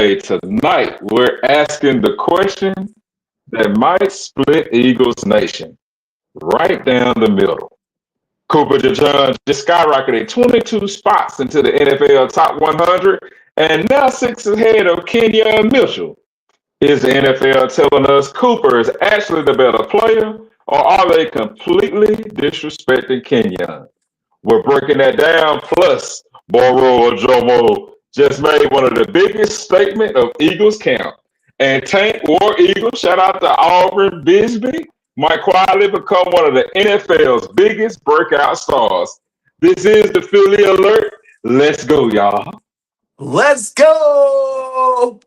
Hey, tonight we're asking the question that might split Eagles Nation right down the middle. Cooper DeJean just skyrocketed 22 spots into the NFL top 100 and now sits ahead of Quinyon Mitchell. Is the NFL telling us Cooper is actually the better player, or are they completely disrespecting Quinyon? We're breaking that down. Plus, Moro Ojomo just made one of the biggest statement of Eagles camp. And Tank War Eagle, shout out to Auburn Bigsby, might quietly become one of the NFL's biggest breakout stars. This is the Philly Alert. Let's go, y'all. Let's go!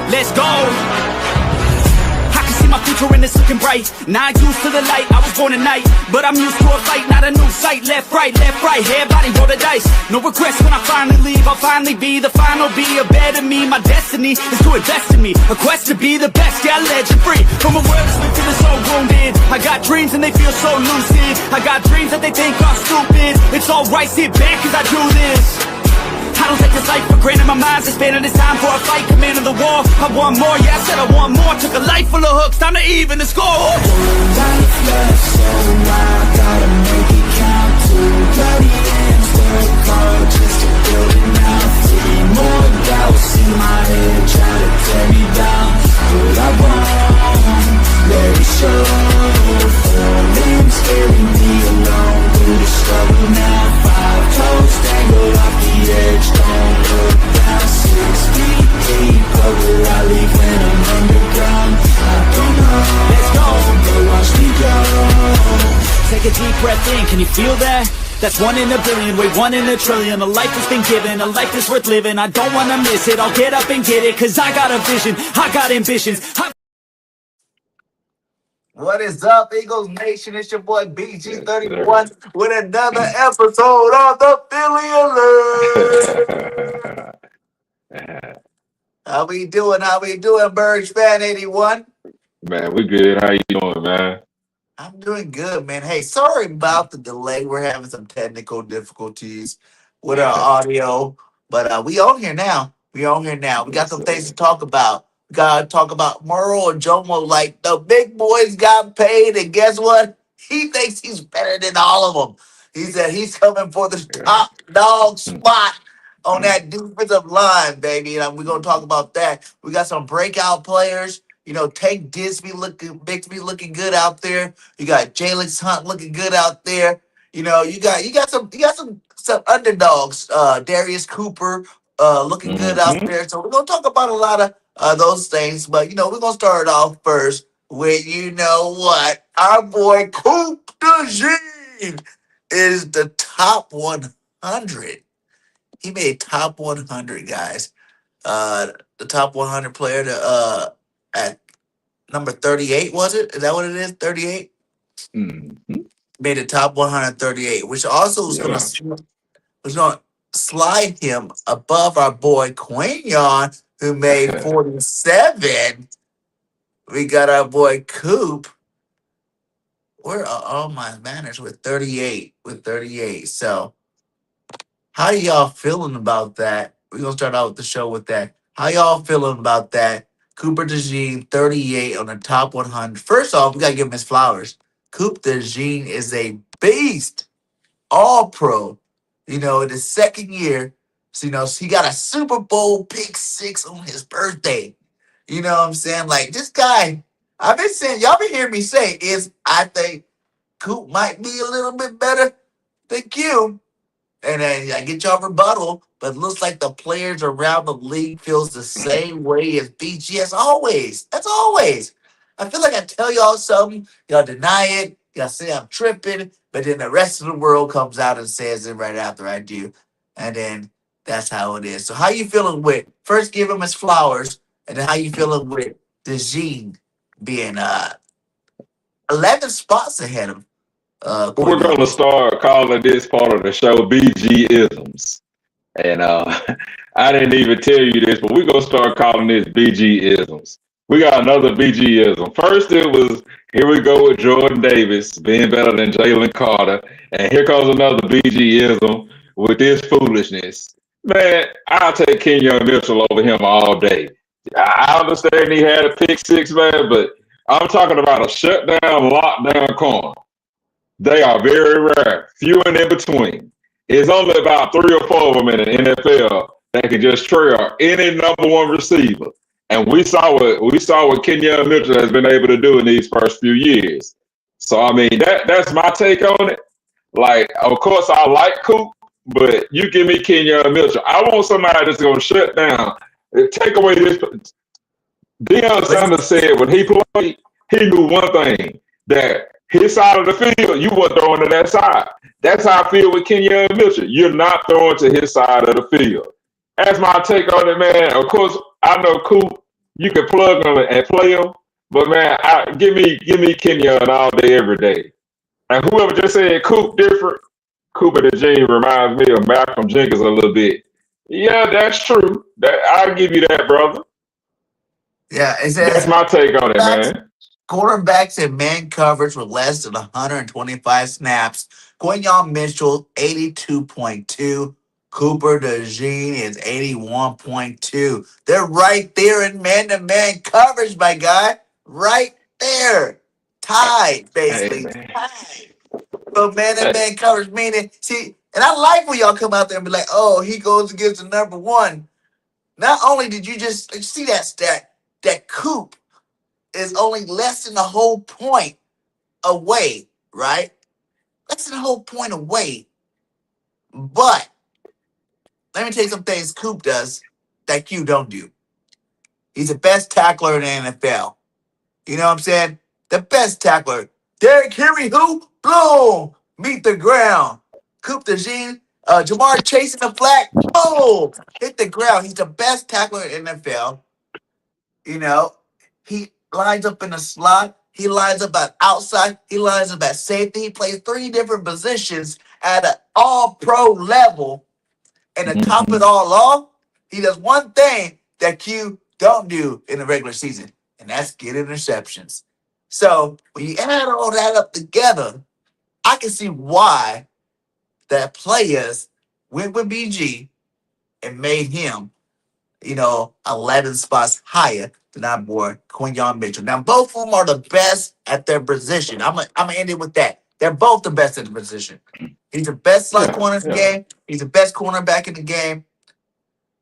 Let's go. I can see my future and it's looking bright. Not used to the light, I was born at night, but I'm used to a fight, not a new sight. Left, right, everybody roll the dice. No regrets when I finally leave. I'll finally be the final, be a better me. My destiny is to invest in me, a quest to be the best, yeah, legend free. From a world that's been feeling so wounded, I got dreams and they feel so lucid. I got dreams that they think are stupid. It's alright, sit back cause I do this. I don't take this life for granted, my mind's expanding. It's time for a fight, command of the war. I want more, yeah, I said I want more. Took a life full of hooks, time to even the score. Life left, so I gotta make it count. Too bloody hands, work hard just to build it now. See more doubts in my head, try to tear me down. But I won't let it show. Feelings carry me along through the struggle now. 5 toes tangled off the edge, don't look down. 6 feet deep, what will I leave when I'm underground? I don't know. Let's go. But watch me go. Take a deep breath in, can you feel that? That's 1 in a billion, wait, 1 in a trillion. A life that's been given, a life that's worth living. I don't wanna miss it, I'll get up and get it. Cause I got a vision, I got ambitions. What is up, Eagles Nation? It's your boy BG31 with another episode of the Philly Alert. How we doing? Birds Fan 81? Man, we good. How you doing, man? I'm doing good, man. Hey, sorry about the delay. We're having some technical difficulties with our audio, but we on here now. We got some things to talk about. We got to talk about Moro Ojomo. Like, the big boys got paid, and guess what? He thinks he's better than all of them. He said he's coming for the top dog spot on that defensive line, baby. And we're going to talk about that. We got some breakout players. You know, Tank Bigsby looking good out there. You got Jalen Hunt looking good out there. You know, you got some underdogs. Darius Cooper looking good out there. So we're gonna talk about a lot of those things. But you know, we're gonna start off first with, you know what, our boy Cooper DeJean is the top 100. He made top 100, guys. The top 100 player to at number 38, was it? Is that what it is? 38? Mm-hmm. Made the top 138, which also was gonna slide him above our boy Quinyon, who made 47. We got our boy Coop. Where are all my manners with 38? So how y'all feeling about that? We're gonna start out with the show with that. How y'all feeling about that? Cooper DeJean, 38 on the top 100. First off, we gotta give him his flowers. Cooper DeJean is a beast, all pro. You know, in his second year, so, you know, he got a Super Bowl pick 6 on his birthday. You know what I'm saying? Like, this guy, I've been saying, y'all been hearing me say, I think Coop might be a little bit better than Q. And I get y'all rebuttal, but it looks like the players around the league feels the same way as BG as always. That's always. I feel like I tell y'all something, y'all deny it, y'all say I'm tripping, but then the rest of the world comes out and says it right after I do. And then that's how it is. So how you feeling with, first give him his flowers, and then how you feeling with DeJean being 11 spots ahead of We're going to start calling this part of the show BG-isms. And I didn't even tell you this, but we're gonna start calling this BG-isms. We got another BG-ism. First it was here we go with Jordan Davis being better than Jalen Carter. And here comes another BG-ism with this foolishness. Man, I'll take Quinyon Mitchell over him all day. I understand he had a pick six, man, but I'm talking about a shutdown, lockdown corner. They are very rare, few and in between. It's only about 3 or 4 of them in the NFL that can just trail any number one receiver. And we saw what Quinyon Mitchell has been able to do in these first few years. So I mean that's my take on it. Like, of course I like Coop, but you give me Quinyon Mitchell. I want somebody that's gonna shut down, take away this. Deion Sanders said when he played, he knew one thing, that his side of the field, you weren't throwing to that side. That's how I feel with Quinyon Mitchell. You're not throwing to his side of the field. That's my take on it, man. Of course, I know Coop, you can plug him and play him, but man, give me Quinyon all day, every day. And whoever just said Coop different, Cooper DeJean reminds me of Malcolm Jenkins a little bit. Yeah, that's true. I'll give you that, brother. Yeah, it That's says my take on it, man. quarterbacks in man coverage with less than 125 snaps. Quinyon Mitchell, 82.2. Cooper DeJean is 81.2. They're right there in man-to-man coverage, my guy. Right there. Tied, Hey, basically. man. Tied. So Hey, man-to-man coverage, meaning, see, and I like when y'all come out there and be like, oh, he goes against the number one. Not only did you just see that stat, that Coop is only less than a whole point away, right? Less than a whole point away. But let me tell you some things Coop does that Q don't do. He's the best tackler in the NFL. You know what I'm saying? The best tackler. Derrick Henry, who? Boom! Meet the ground. Coop DeJean, Jamar chasing the flag. Boom! Hit the ground. He's the best tackler in the NFL. You know, he lines up in the slot. He lines up at outside. He lines up at safety. He plays 3 different positions at an all-pro level. And to top it all off, he does one thing that Q don't do in the regular season, and that's get interceptions. So when you add all that up together, I can see why that players went with BG and made him 11 spots higher than our boy Quinyon Mitchell. Now, both of them are the best at their position. I'm gonna end it with that. They're both the best at the position. He's the best slot corner in the game. He's the best cornerback in the game.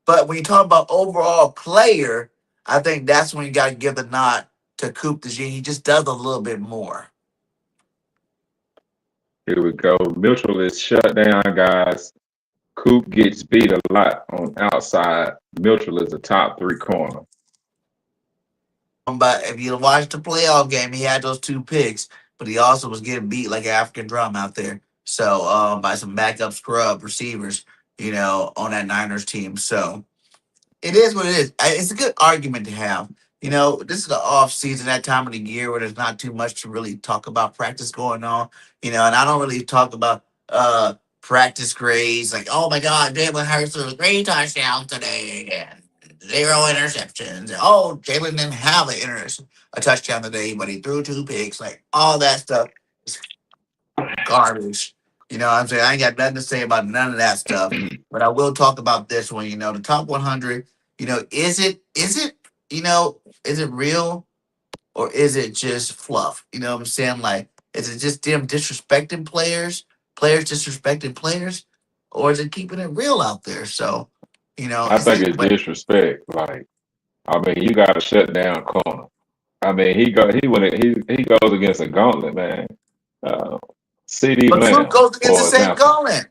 But when you talk about overall player, I think that's when you got to give the nod to Coop DeJean. He just does a little bit more. Here we go. Mitchell is shut down, guys. Coop gets beat a lot on outside. Mitchell is a top 3 corner. But if you watch the playoff game, he had those 2 picks, but he also was getting beat like an African drum out there. So by some backup scrub receivers, on that Niners team. So it is what it is. It's a good argument to have. This is the off season, that time of the year where there's not too much to really talk about practice going on. And I don't really talk about practice grades like, oh my God, Jalen Hurts threw 3 touchdowns today and 0 interceptions. Oh, Jalen didn't have a touchdown today, but he threw 2 picks. Like all that stuff is garbage. You know what I'm saying? I ain't got nothing to say about none of that stuff. But I will talk about this one, the top 100, is it real or is it just fluff? You know what I'm saying? Like, is it just them disrespecting players disrespecting players, or is it keeping it real out there? So, I think it's disrespect. Like, I mean, you got to shut down corner. I mean, he goes against a gauntlet, man. CD but Lamb, Coop goes against the same gauntlet.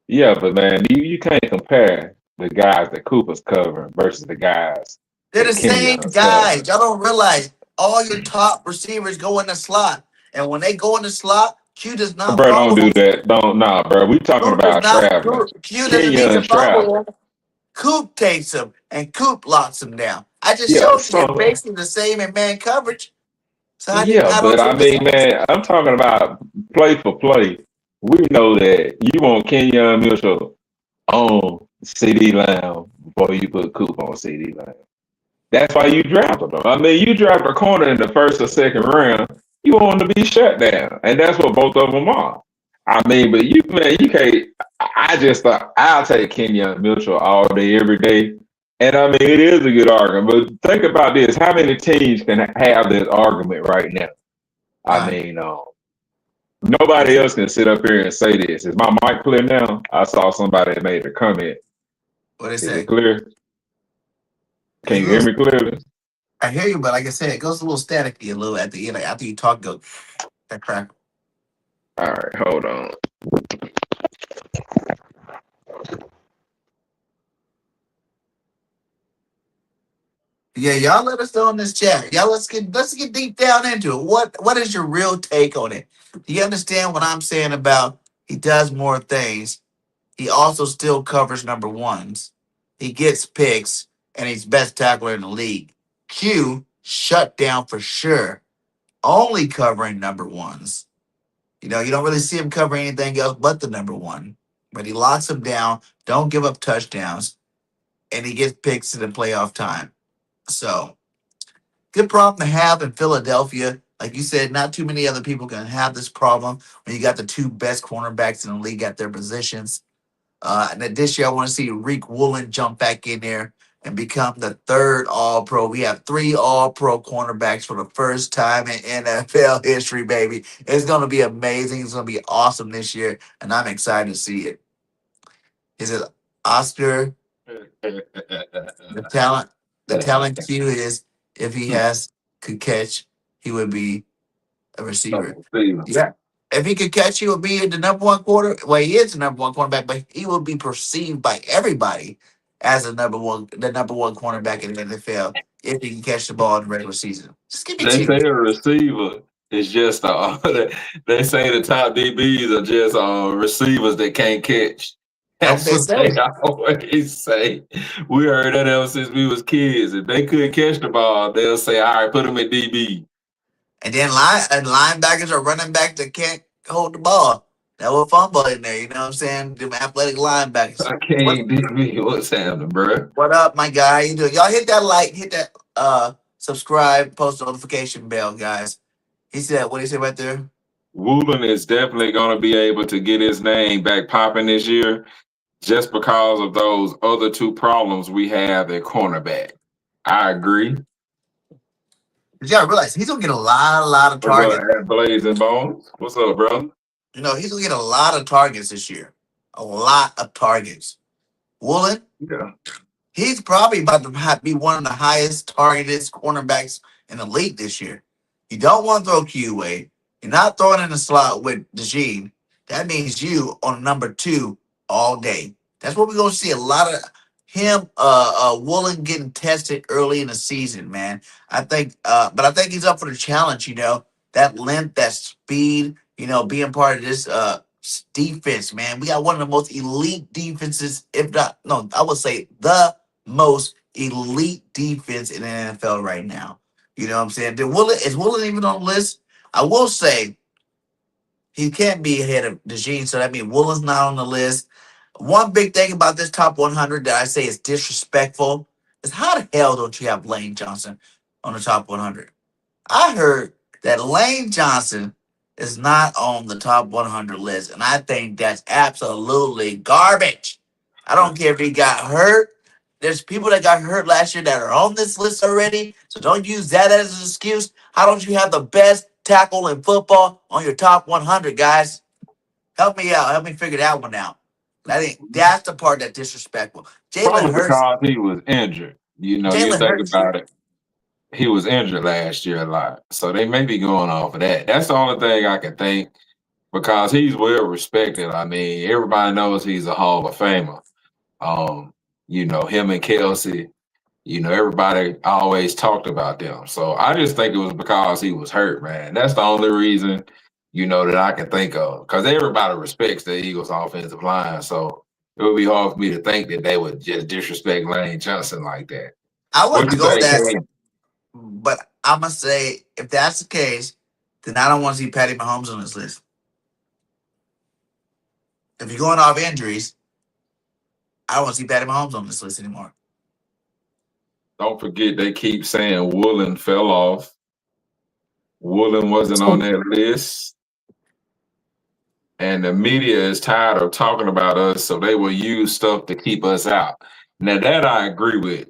Yeah, but man, you can't compare the guys that Cooper's covering versus the guys. They're the same guys. Y'all don't realize all your top receivers go in the slot, and when they go in the slot, Q does not bro, follow. don't do that. Nah, bro. We talking about traveling. Q doesn't need to follow. Coop takes him, and Coop locks him down. I just showed you they're basically the same in man coverage. So but I mean, man, I'm talking about play for play. We know that you want Quinyon Mitchell on CD Lamb before you put Coop on CD Lamb. That's why you drafted them. I mean, you draft a corner in the first or second round, you want them to be shut down, and that's what both of them are. I mean, but you man, you can't. I just thought I'll take Quinyon Mitchell all day, every day, and I mean it is a good argument. But think about this: how many teams can have this argument right now? I None. mean, nobody else can sit up here and say this. Is my mic clear now? I saw somebody that made a comment. What they Is it say? clear? Can It's a you hear little, me clearly? I hear you, but like I said, it goes a little staticky a little at the end. Like after you talk, go that crack. All right, hold on. Yeah, y'all let us know in this chat. Y'all let's get deep down into it. What is your real take on it? Do you understand what I'm saying about he does more things? He also still covers number ones. He gets picks and he's best tackler in the league. Q shut down for sure. Only covering number ones. You know, you don't really see him cover anything else but the number one. But he locks him down, don't give up touchdowns, and he gets picks in the playoff time. So good problem to have in Philadelphia. Like you said, not too many other people can have this problem when you got the two best cornerbacks in the league at their positions. And then this year, I want to see Reek Woolen jump back in there and become the third All Pro. We have three All Pro cornerbacks for the first time in NFL history, baby. It's going to be amazing. It's going to be awesome this year, and I'm excited to see it. Is it Oscar? The talent, the talent Q is if he could catch, he would be a receiver. Yeah. If he could catch, he would be the number one quarter. Well, he is the number one cornerback, but he will be perceived by everybody as the number one cornerback in the NFL if he can catch the ball in the regular season. Just give me They say two. a receiver is just they say the top DBs are just receivers that can't catch. That's what That's they what they say. always say. We heard that ever since we was kids. If they couldn't catch the ball, they'll say, "All right, put them at DB." And then linebackers are running back that can't hold the ball. That will fumble in there. You know what I'm saying? Them athletic linebackers. I can't DB. What's happening, bro? What up, my guy? How you doing? Y'all hit that like, hit that subscribe, post notification bell, guys. He said, what did he say right there? Woolen is definitely going to be able to get his name back popping this year, just because of those other two problems we have at cornerback. I agree. But y'all realize he's gonna get a lot of What's targets. up, Blazing Bones? What's up, brother? You know, he's gonna get a lot of targets this year. A lot of targets. Woolen, Yeah. he's probably about to be one of the highest targeted cornerbacks in the league this year. You don't want to throw Q away. You're not throwing in the slot with DeJean. That means you on number two all day. That's what we're gonna see a lot of him Woolen getting tested early in the season, man. But I think he's up for the challenge, you know. That length, that speed, you know, being part of this defense, man. We got one of the most elite defenses, if not, no, I would say the most elite defense in the NFL right now. You know what I'm saying? Is Woolen even on the list? I will say he can't be ahead of DeJean, so that means Woolen's not on the list. One big thing about this top 100 that I say is disrespectful is how the hell don't you have Lane Johnson on the top 100? I heard that Lane Johnson is not on the top 100 list, and I think that's absolutely garbage. I don't care if he got hurt. There's people that got hurt last year that are on this list already, so don't use that as an excuse. How don't you have the best tackle in football on your top 100, guys? Help me out. Help me figure that one out. I think that's the part that's disrespectful. Jalen Probably Hurts. because he was injured. You know, you Jalen think Hurts. about it. He was injured last year a lot. So they may be going off of that. That's the only thing I can think because he's well respected. I mean, everybody knows he's a Hall of Famer. Um, you know, him and Kelsey, you know, everybody always talked about them. So I just think it was because he was hurt, man. That's the only reason, you know, that I can think of. Because everybody respects the Eagles offensive line. So it would be hard for me to think that they would just disrespect Lane Johnson like that. I What wouldn't you go think, that, Kane? but I'm gonna say if that's the case, then I don't want to see Patty Mahomes on this list. If you're going off injuries, I don't want to see Patty Mahomes on this list anymore. Don't forget they keep saying Woolen fell off. Woolen wasn't on that list. And the media is tired of talking about us, so they will use stuff to keep us out. Now that I agree with.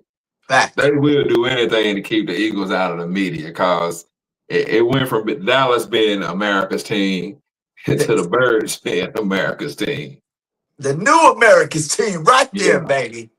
Fact. They will do anything to keep the Eagles out of the media because it went from Dallas being America's team to the Birds being America's team. The new America's team right there, Yeah. baby.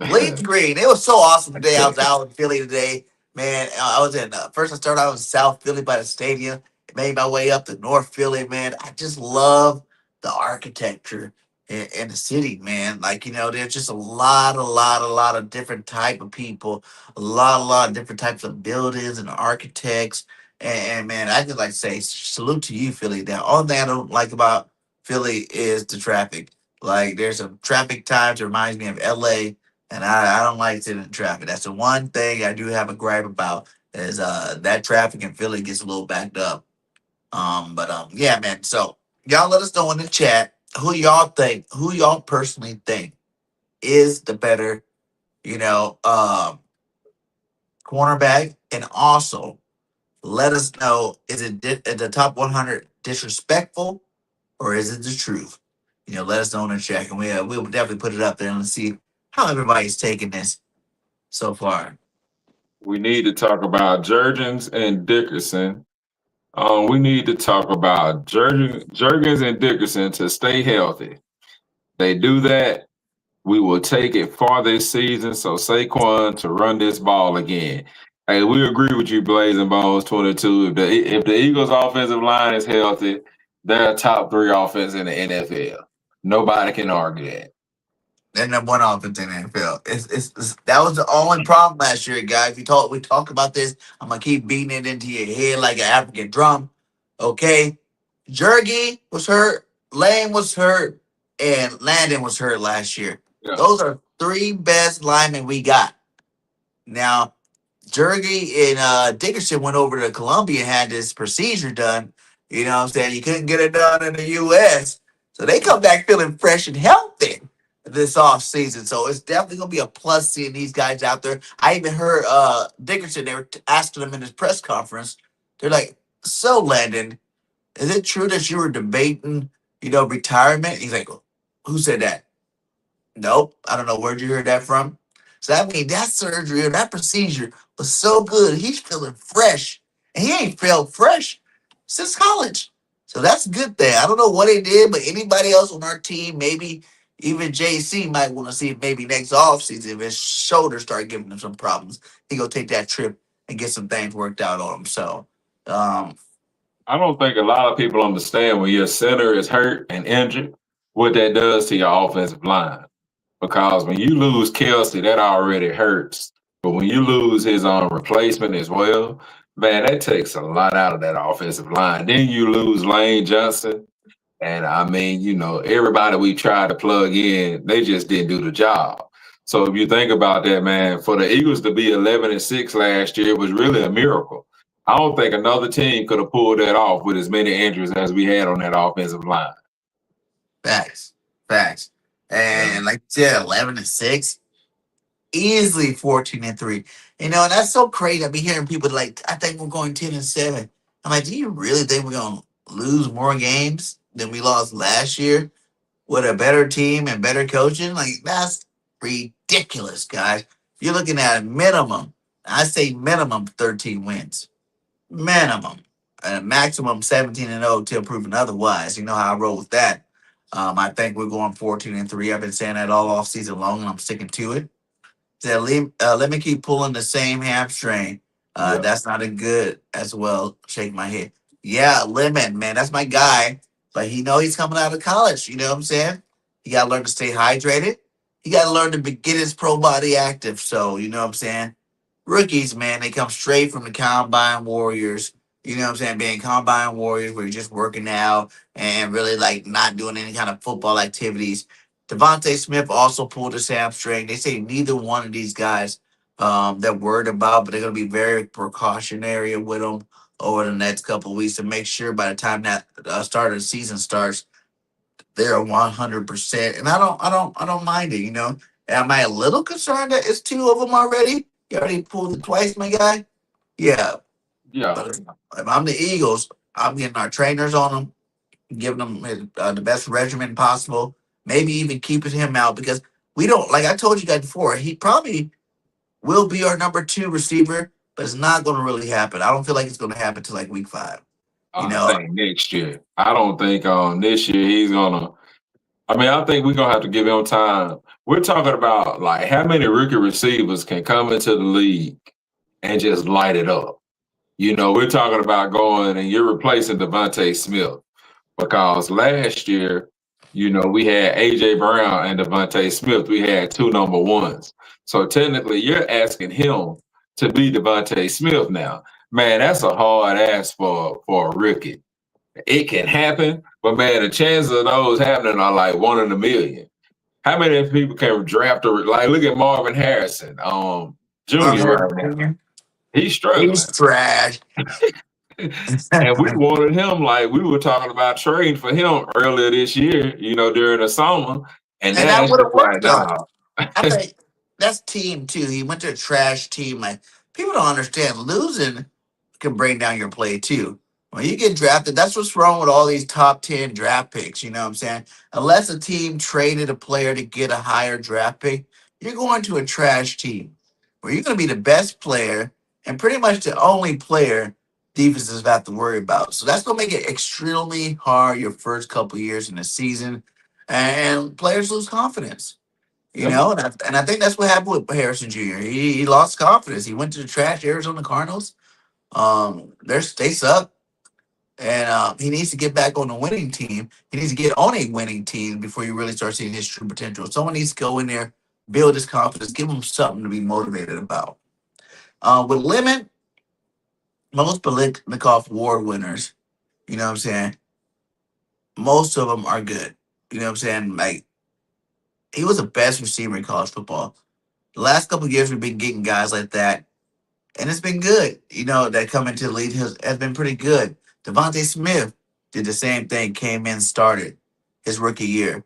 Bleeding green. It was so awesome today. I was out in Philly today. Man, I was in, first I started out in South Philly by the stadium. Made my way up to North Philly, man. I just love the architecture in the city, man. Like, there's just a lot of different type of people, a lot of different types of buildings and architects. And man, I just like to say salute to you, Philly. Now, all thing I don't like about Philly is the traffic. Like, there's some traffic times that reminds me of LA, and I don't like sitting in traffic. That's the one thing I do have a gripe about is that traffic in Philly gets a little backed up. But yeah, man. So y'all let us know in the chat who y'all personally think is the better, cornerback, and also let us know is it the top 100 disrespectful or is it the truth? Let us know in the chat, and we'll definitely put it up there and see how everybody's taking this so far. We need to talk about Jurgens and Dickerson. We need to talk about Jurgens and Dickerson to stay healthy. They do that, we will take it for this season. So Saquon to run this ball again. Hey, we agree with you, Blazing Bones 22. If the Eagles' offensive line is healthy, they're a top 3 offense in the NFL. Nobody can argue that. They're number one offense in the NFL. It's that was the only problem last year, guys. We talk about this. I'm gonna keep beating it into your head like an African drum. Okay, Jurgie was hurt, Lane was hurt, and Landon was hurt last year. Yeah. Those are 3 best linemen we got. Now, Jurgie and Dickerson went over to Columbia and had this procedure done. You know what I'm saying? You couldn't get it done in the U.S. So they come back feeling fresh and healthy this off season. So it's definitely going to be a plus seeing these guys out there. I even heard Dickerson, they were asking him in his press conference. They're like, so Landon, is it true that you were debating, retirement? He's like, who said that? Nope. I don't know. Where'd you hear that from? So that means that surgery or that procedure was so good. He's feeling fresh. And he ain't felt fresh since college. So that's a good thing. I don't know what he did, but anybody else on our team, maybe even JC might want to see if maybe next offseason, if his shoulders start giving him some problems, he go take that trip and get some things worked out on him. So I don't think a lot of people understand when your center is hurt and injured, what that does to your offensive line. Because when you lose Kelsey, that already hurts. But when you lose his replacement as well, man, that takes a lot out of that offensive line. Then you lose Lane Johnson. And I mean, everybody we tried to plug in, they just didn't do the job. So if you think about that, man, for the Eagles to be 11-6 last year was really a miracle. I don't think another team could have pulled that off with as many injuries as we had on that offensive line. Facts. And like you said, 11-6, easily 14-3. And that's so crazy. I be hearing people like, I think we're going 10-7. I'm like, do you really think we're gonna lose more games than we lost last year with a better team and better coaching? Like, that's ridiculous, guys. You're looking at a minimum. I say minimum 13 wins. Minimum. A maximum 17-0 till proven otherwise. You know how I roll with that. I think we're going 14-3. I've been saying that all off season long, and I'm sticking to it. Said, let me keep pulling the same hamstring. That's not a good as well. Shake my head. Yeah, Lemon, man, that's my guy. But he's coming out of college. You know what I'm saying? He got to learn to stay hydrated. He got to learn to get his pro body active. So, you know what I'm saying? Rookies, man, they come straight from the combine warriors. You know what I'm saying? Being combine warriors where you're just working out and really like not doing any kind of football activities. Devontae Smith also pulled his hamstring. They say neither one of these guys they're worried about, but they're going to be very precautionary with them over the next couple of weeks to make sure by the time that start of the season starts, they're 100%, and I don't mind it. Am I a little concerned that it's two of them already? You already pulled it twice, my guy. Yeah, Yeah, but if I'm the Eagles, I'm getting our trainers on them, giving them the best regimen possible. Maybe even keeping him out because we don't. Like I told you guys before, he probably will be our number two receiver, but it's not going to really happen. I don't feel like it's going to happen till like week 5. You I know, think next year. I don't think this year he's gonna. I mean, I think we're gonna have to give him time. We're talking about like how many rookie receivers can come into the league and just light it up. We're talking about going and you're replacing Devontae Smith because last year, we had AJ Brown and Devontae Smith. We had two number ones. So technically, you're asking him to be Devontae Smith now. Man, that's a hard ask for a rookie. It can happen, but man, the chances of those happening are like 1 in a million. How many people can draft like look at Marvin Harrison, Jr. right now. He's struggling. he's trash. And we wanted him like we were talking about trading for him earlier this year, during the summer. And And now that it's would just have like, worked though. nah. I think that's team too. He went to a trash team. Like people don't understand losing can bring down your play too. When you get drafted, that's what's wrong with all these top 10 draft picks. You know what I'm saying? Unless a team traded a player to get a higher draft pick, you're going to a trash team where you're going to be the best player and pretty much the only player defenses have to worry about. So that's going to make it extremely hard your first couple years in the season, and players lose confidence. Yep. And I think that's what happened with Harrison Jr. He lost confidence. He went to the trash Arizona Cardinals. They suck, and he needs to get back on a winning team. He needs to get on a winning team before you really start seeing his true potential. Someone needs to go in there, build his confidence, give him something to be motivated about. With Lemon, most Biletnikoff Award winners, you know what I'm saying? Most of them are good. You know what I'm saying? Like he was the best receiver in college football. The last couple of years, we've been getting guys like that, and it's been good. That come into the league has been pretty good. Devontae Smith did the same thing, came in, started his rookie year.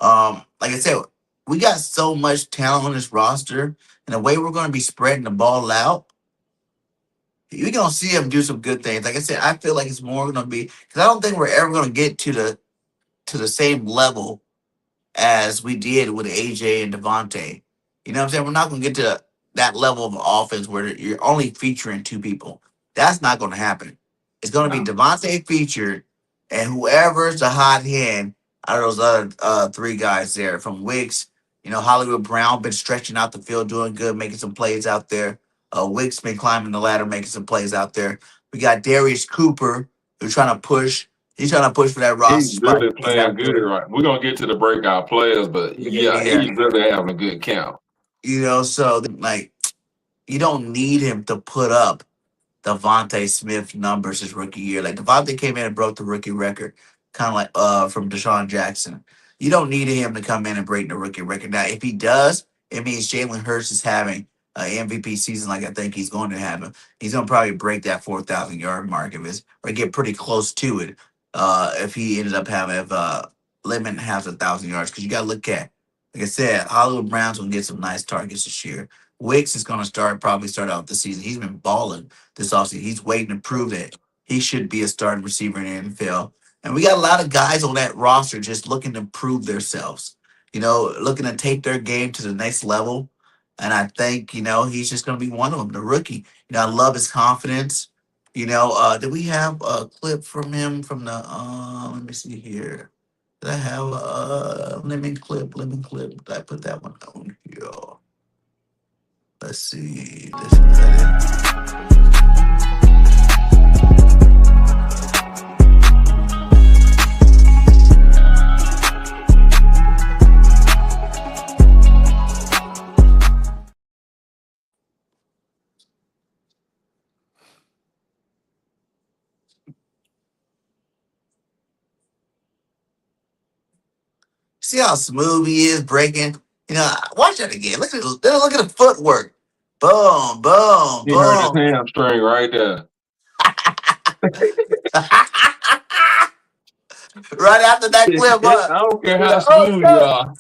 Like I said, we got so much talent on this roster, and the way we're going to be spreading the ball out, you're going to see him do some good things. Like I said, I feel like it's more going to be because I don't think we're ever going to get to the same level as we did with AJ and Devontae. You know what I'm saying? We're not going to get to that level of offense where you're only featuring two people. That's not going to happen. It's going to be No. Devontae featured, and whoever's the hot hand out of those other three guys there from Wicks. Hollywood Brown been stretching out the field, doing good, making some plays out there. Wicks been climbing the ladder, making some plays out there. We got Darius Cooper who's trying to push. He's trying to push for that He's roster spot. really He's playing out good, there. right? We're gonna get to the breakout players, but yeah, Yeah. he's really having a good camp. So like you don't need him to put up Devontae Smith numbers his rookie year. Like Devontae came in and broke the rookie record, kind of like from Deshaun Jackson. You don't need him to come in and break the rookie record. Now, if he does, it means Jalen Hurts is having an MVP season like I think he's going to have him. He's going to probably break that 4,000-yard mark of his, or get pretty close to it. If he ended up having Lemon has 1,000 yards, because you got to look at, like I said, Hollywood Brown's going to get some nice targets this year. Wicks is going to probably start out the season. He's been balling this offseason. He's waiting to prove that he should be a starting receiver in the NFL. And we got a lot of guys on that roster just looking to prove themselves, looking to take their game to the next level. And I think, he's just going to be one of them, the rookie. I love his confidence. Did we have a clip from him from the, let me see here. Did I have a lemon clip? Did I put that one on here? Let's see. This is it. See how smooth he is breaking? Watch that again. Look at the footwork. Boom, boom, He hurt his boom. hamstring right there. Right after that clip, I don't care how oh smooth you shit, are.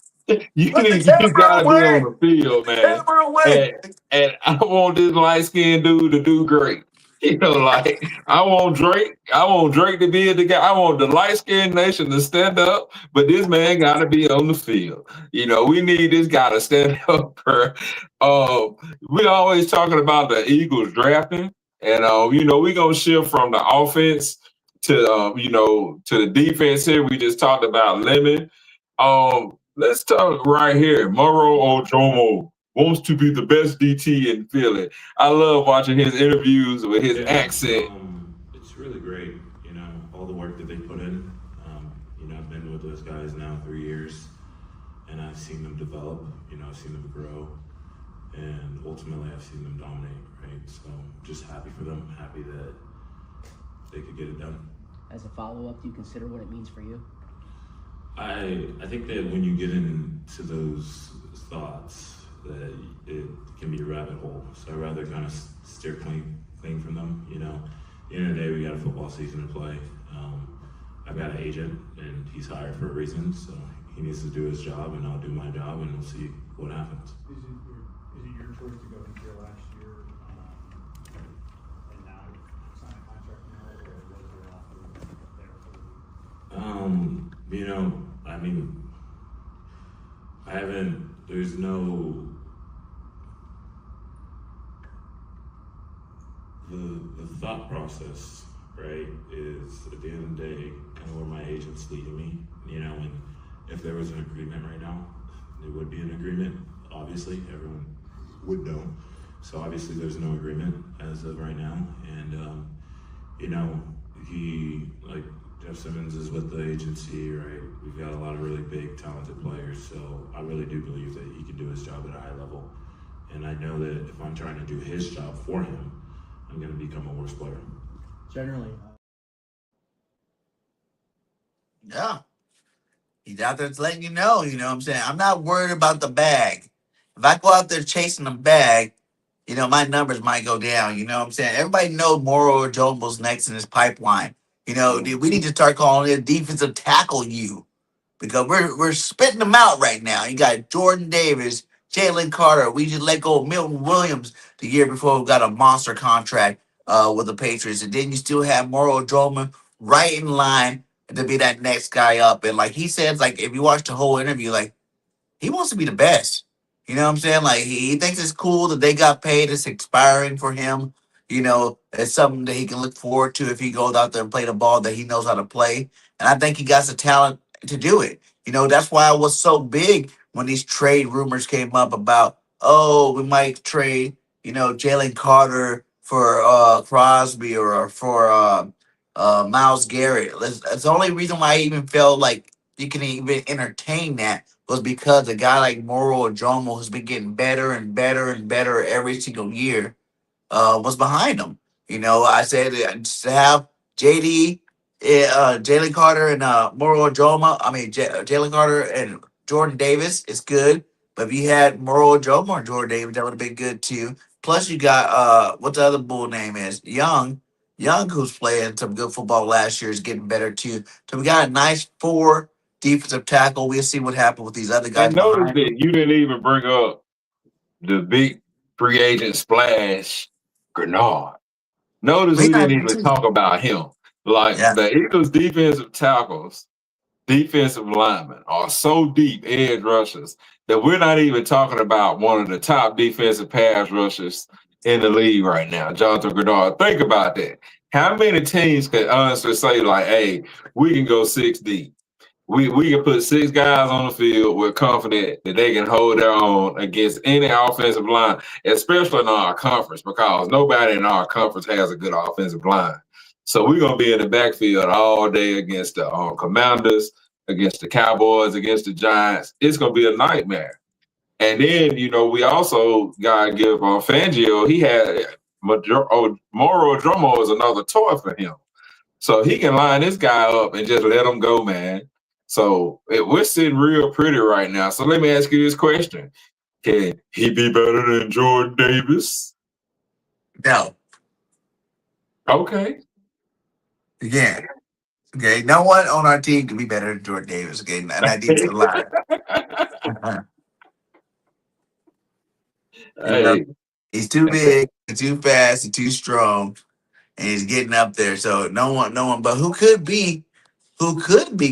You let the you camera gotta be on away, the field, man. camera away. And I want this light skinned dude to do great. You know, like I want Drake. I want Drake to be the guy. I want the light skinned nation to stand up, but this man got to be on the field. You know, we need this guy to stand up for. We always talking about the Eagles drafting, and you know, we gonna shift from the offense to you know, to the defense here. We just talked about Lemon. Let's talk right here. Moro Ojomo wants to be the best DT in Philly. I love watching his interviews with his accent. It's really great, you know, all the work that they put in. You know, I've been with those guys now 3 years, and I've seen them develop. You know, I've seen them grow, and ultimately, I've seen them dominate. Right, so I'm just happy for them. Happy that they could get it done. As a follow-up, do you consider what it means for you? I think that when you get into those thoughts, that it can be a rabbit hole. So I'd rather kind of steer clean from them. You know, at the end of the day, we got a football season to play. I've got an agent, and he's hired for a reason. So he needs to do his job, and I'll do my job, and we'll see what happens. Is it your choice to go into your last year and now sign a contract now, or was there offer there for the You know, I mean, I haven't. There's no. The thought process, right, is at the end of the day kind of where my agent's leading me. You know, and if there was an agreement right now, there would be an agreement. Obviously, everyone would know. So obviously, there's no agreement as of right now, and you know, he like. Jeff Simmons is with the agency, right? We've got a lot of really big, talented players, so I really do believe that he can do his job at a high level. And I know that if I'm trying to do his job for him, I'm going to become a worse player. Generally. Yeah. He's out there letting you know what I'm saying? I'm not worried about the bag. If I go out there chasing the bag, you know, my numbers might go down. You know what I'm saying? Everybody knows Moro Ojomo's next in his pipeline. You know, we need to start calling it defensive tackle you, because we're spitting them out right now. You got Jordan Davis, Jalen Carter. We just let go of Milton Williams the year before we got a monster contract with the Patriots. And then you still have Moro Ojomo right in line to be that next guy up. And like he says, like if you watch the whole interview, like he wants to be the best. You know what I'm saying? Like he thinks it's cool that they got paid. It's expiring for him. You know, it's something that he can look forward to if he goes out there and play the ball that he knows how to play. And I think he got the talent to do it. You know, that's why it was so big when these trade rumors came up about, oh, we might trade, you know, Jalen Carter for Crosby or for Miles Garrett. That's the only reason why I even felt like you can even entertain that was because a guy like Moro Ojomo, who's been getting better and better and better every single year, was behind him. You know, I said to have Jalen Carter and Moro Ojomo, Jalen Carter and Jordan Davis is good. But if you had Moro Ojomo or Jordan Davis, that would have been good too. Plus, you got what the other bull name is, Young, who's playing some good football last year, is getting better too. So we got a nice 4 defensive tackle. We'll see what happens with these other guys And notice behind that him. you didn't even bring up the big free agent splash, Grenard. Notice we didn't even talk about him. Like Yeah. the Eagles' defensive tackles, defensive linemen are so deep, edge rushers, that we're not even talking about one of the top defensive pass rushers in the league right now, Jonathan Grenard. Think about that. How many teams can honestly say, like, hey, we can go 6 deep? We can put 6 guys on the field. We're confident that they can hold their own against any offensive line, especially in our conference, because nobody in our conference has a good offensive line. So we're going to be in the backfield all day against the Commanders, against the Cowboys, against the Giants. It's going to be a nightmare. And then, you know, we also got to give Fangio, he had Moro Ojomo is another toy for him. So he can line this guy up and just let him go, man. So we're sitting real pretty right now. So let me ask you this question. Can he be better than Jordan Davis? No. Okay. Yeah. Okay, no one on our team can be better than Jordan Davis. Okay, and I think it's a lot. You know, Hey, he's too big, he's too fast, he's too strong, and he's getting up there. So no one. But who could be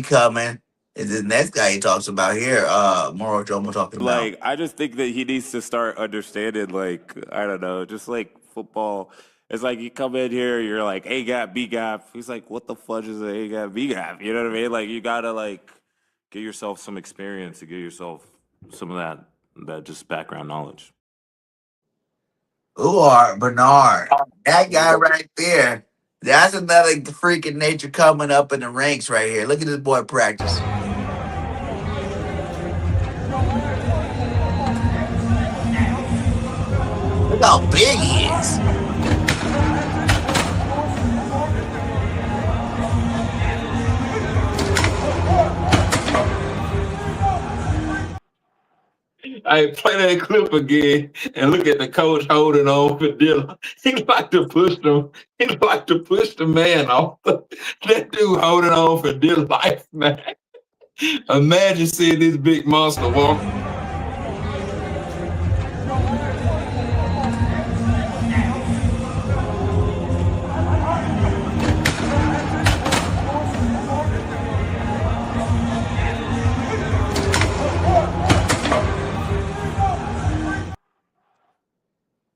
coming is the next guy he talks about here. Moro Ojomo talking about. Like, I just think that he needs to start understanding, like, I don't know, just like football. It's like you come in here, you're like A gap, B gap. He's like, what the fudge is an A gap, B gap? You know what I mean? Like, you gotta like get yourself some experience to get yourself some of that just background knowledge. Uar Bernard, that guy right there. That's another freaking nature coming up in the ranks right here. Look at this boy practice. Look how big he is. I play that clip again and look at the coach holding on for Dilla. He like to push them. He like to push the man off. That dude holding on for dear life, man. Imagine seeing this big monster walk.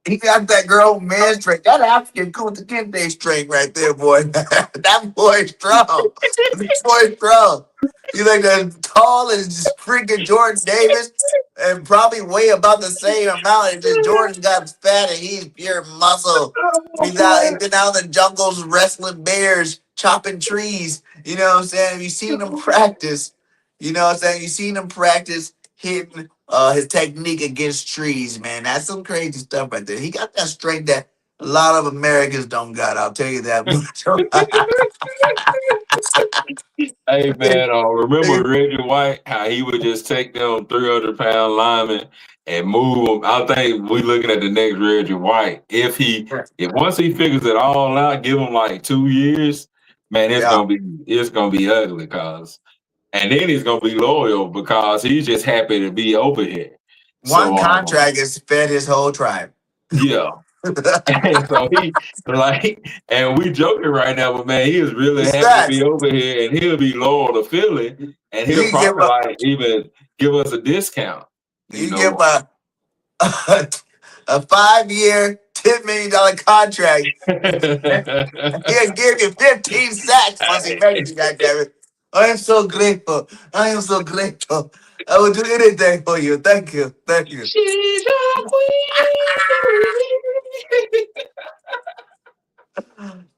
He got that grown man strength. That African Kunta Kinte strength right there, boy. That boy's strong. That boy's strong. He's like as tall as just freaking Jordan Davis and probably weigh about the same amount. It's just Jordan got fat and he's pure muscle. He's been out in the jungles wrestling bears, chopping trees. You know what I'm saying? Have you seen him practice? You know what I'm saying? You seen him practice hitting his technique against trees, man. That's some crazy stuff right there. He got that strength that a lot of Americans don't got. I'll tell you that much. Hey man, remember Reggie White? How he would just take them 300-pound linemen and move them. I think we looking at the next Reggie White. If once he figures it all out, give him like 2 years, man, it's Yeah. gonna be ugly, and then he's gonna be loyal because he's just happy to be over here. One So contract has fed his whole tribe. yeah. And so and we joking right now, but man, he is really It's happy to facts. be over here, and he'll be loyal to Philly, and he'll You give probably a like even give us a discount, you you give know. a 5-year, $10 million contract. He'll give you 15 sacks once he makes it, goddammit. I am so grateful. I am so grateful. I will do anything for you. Thank you. Thank you. She's a queen.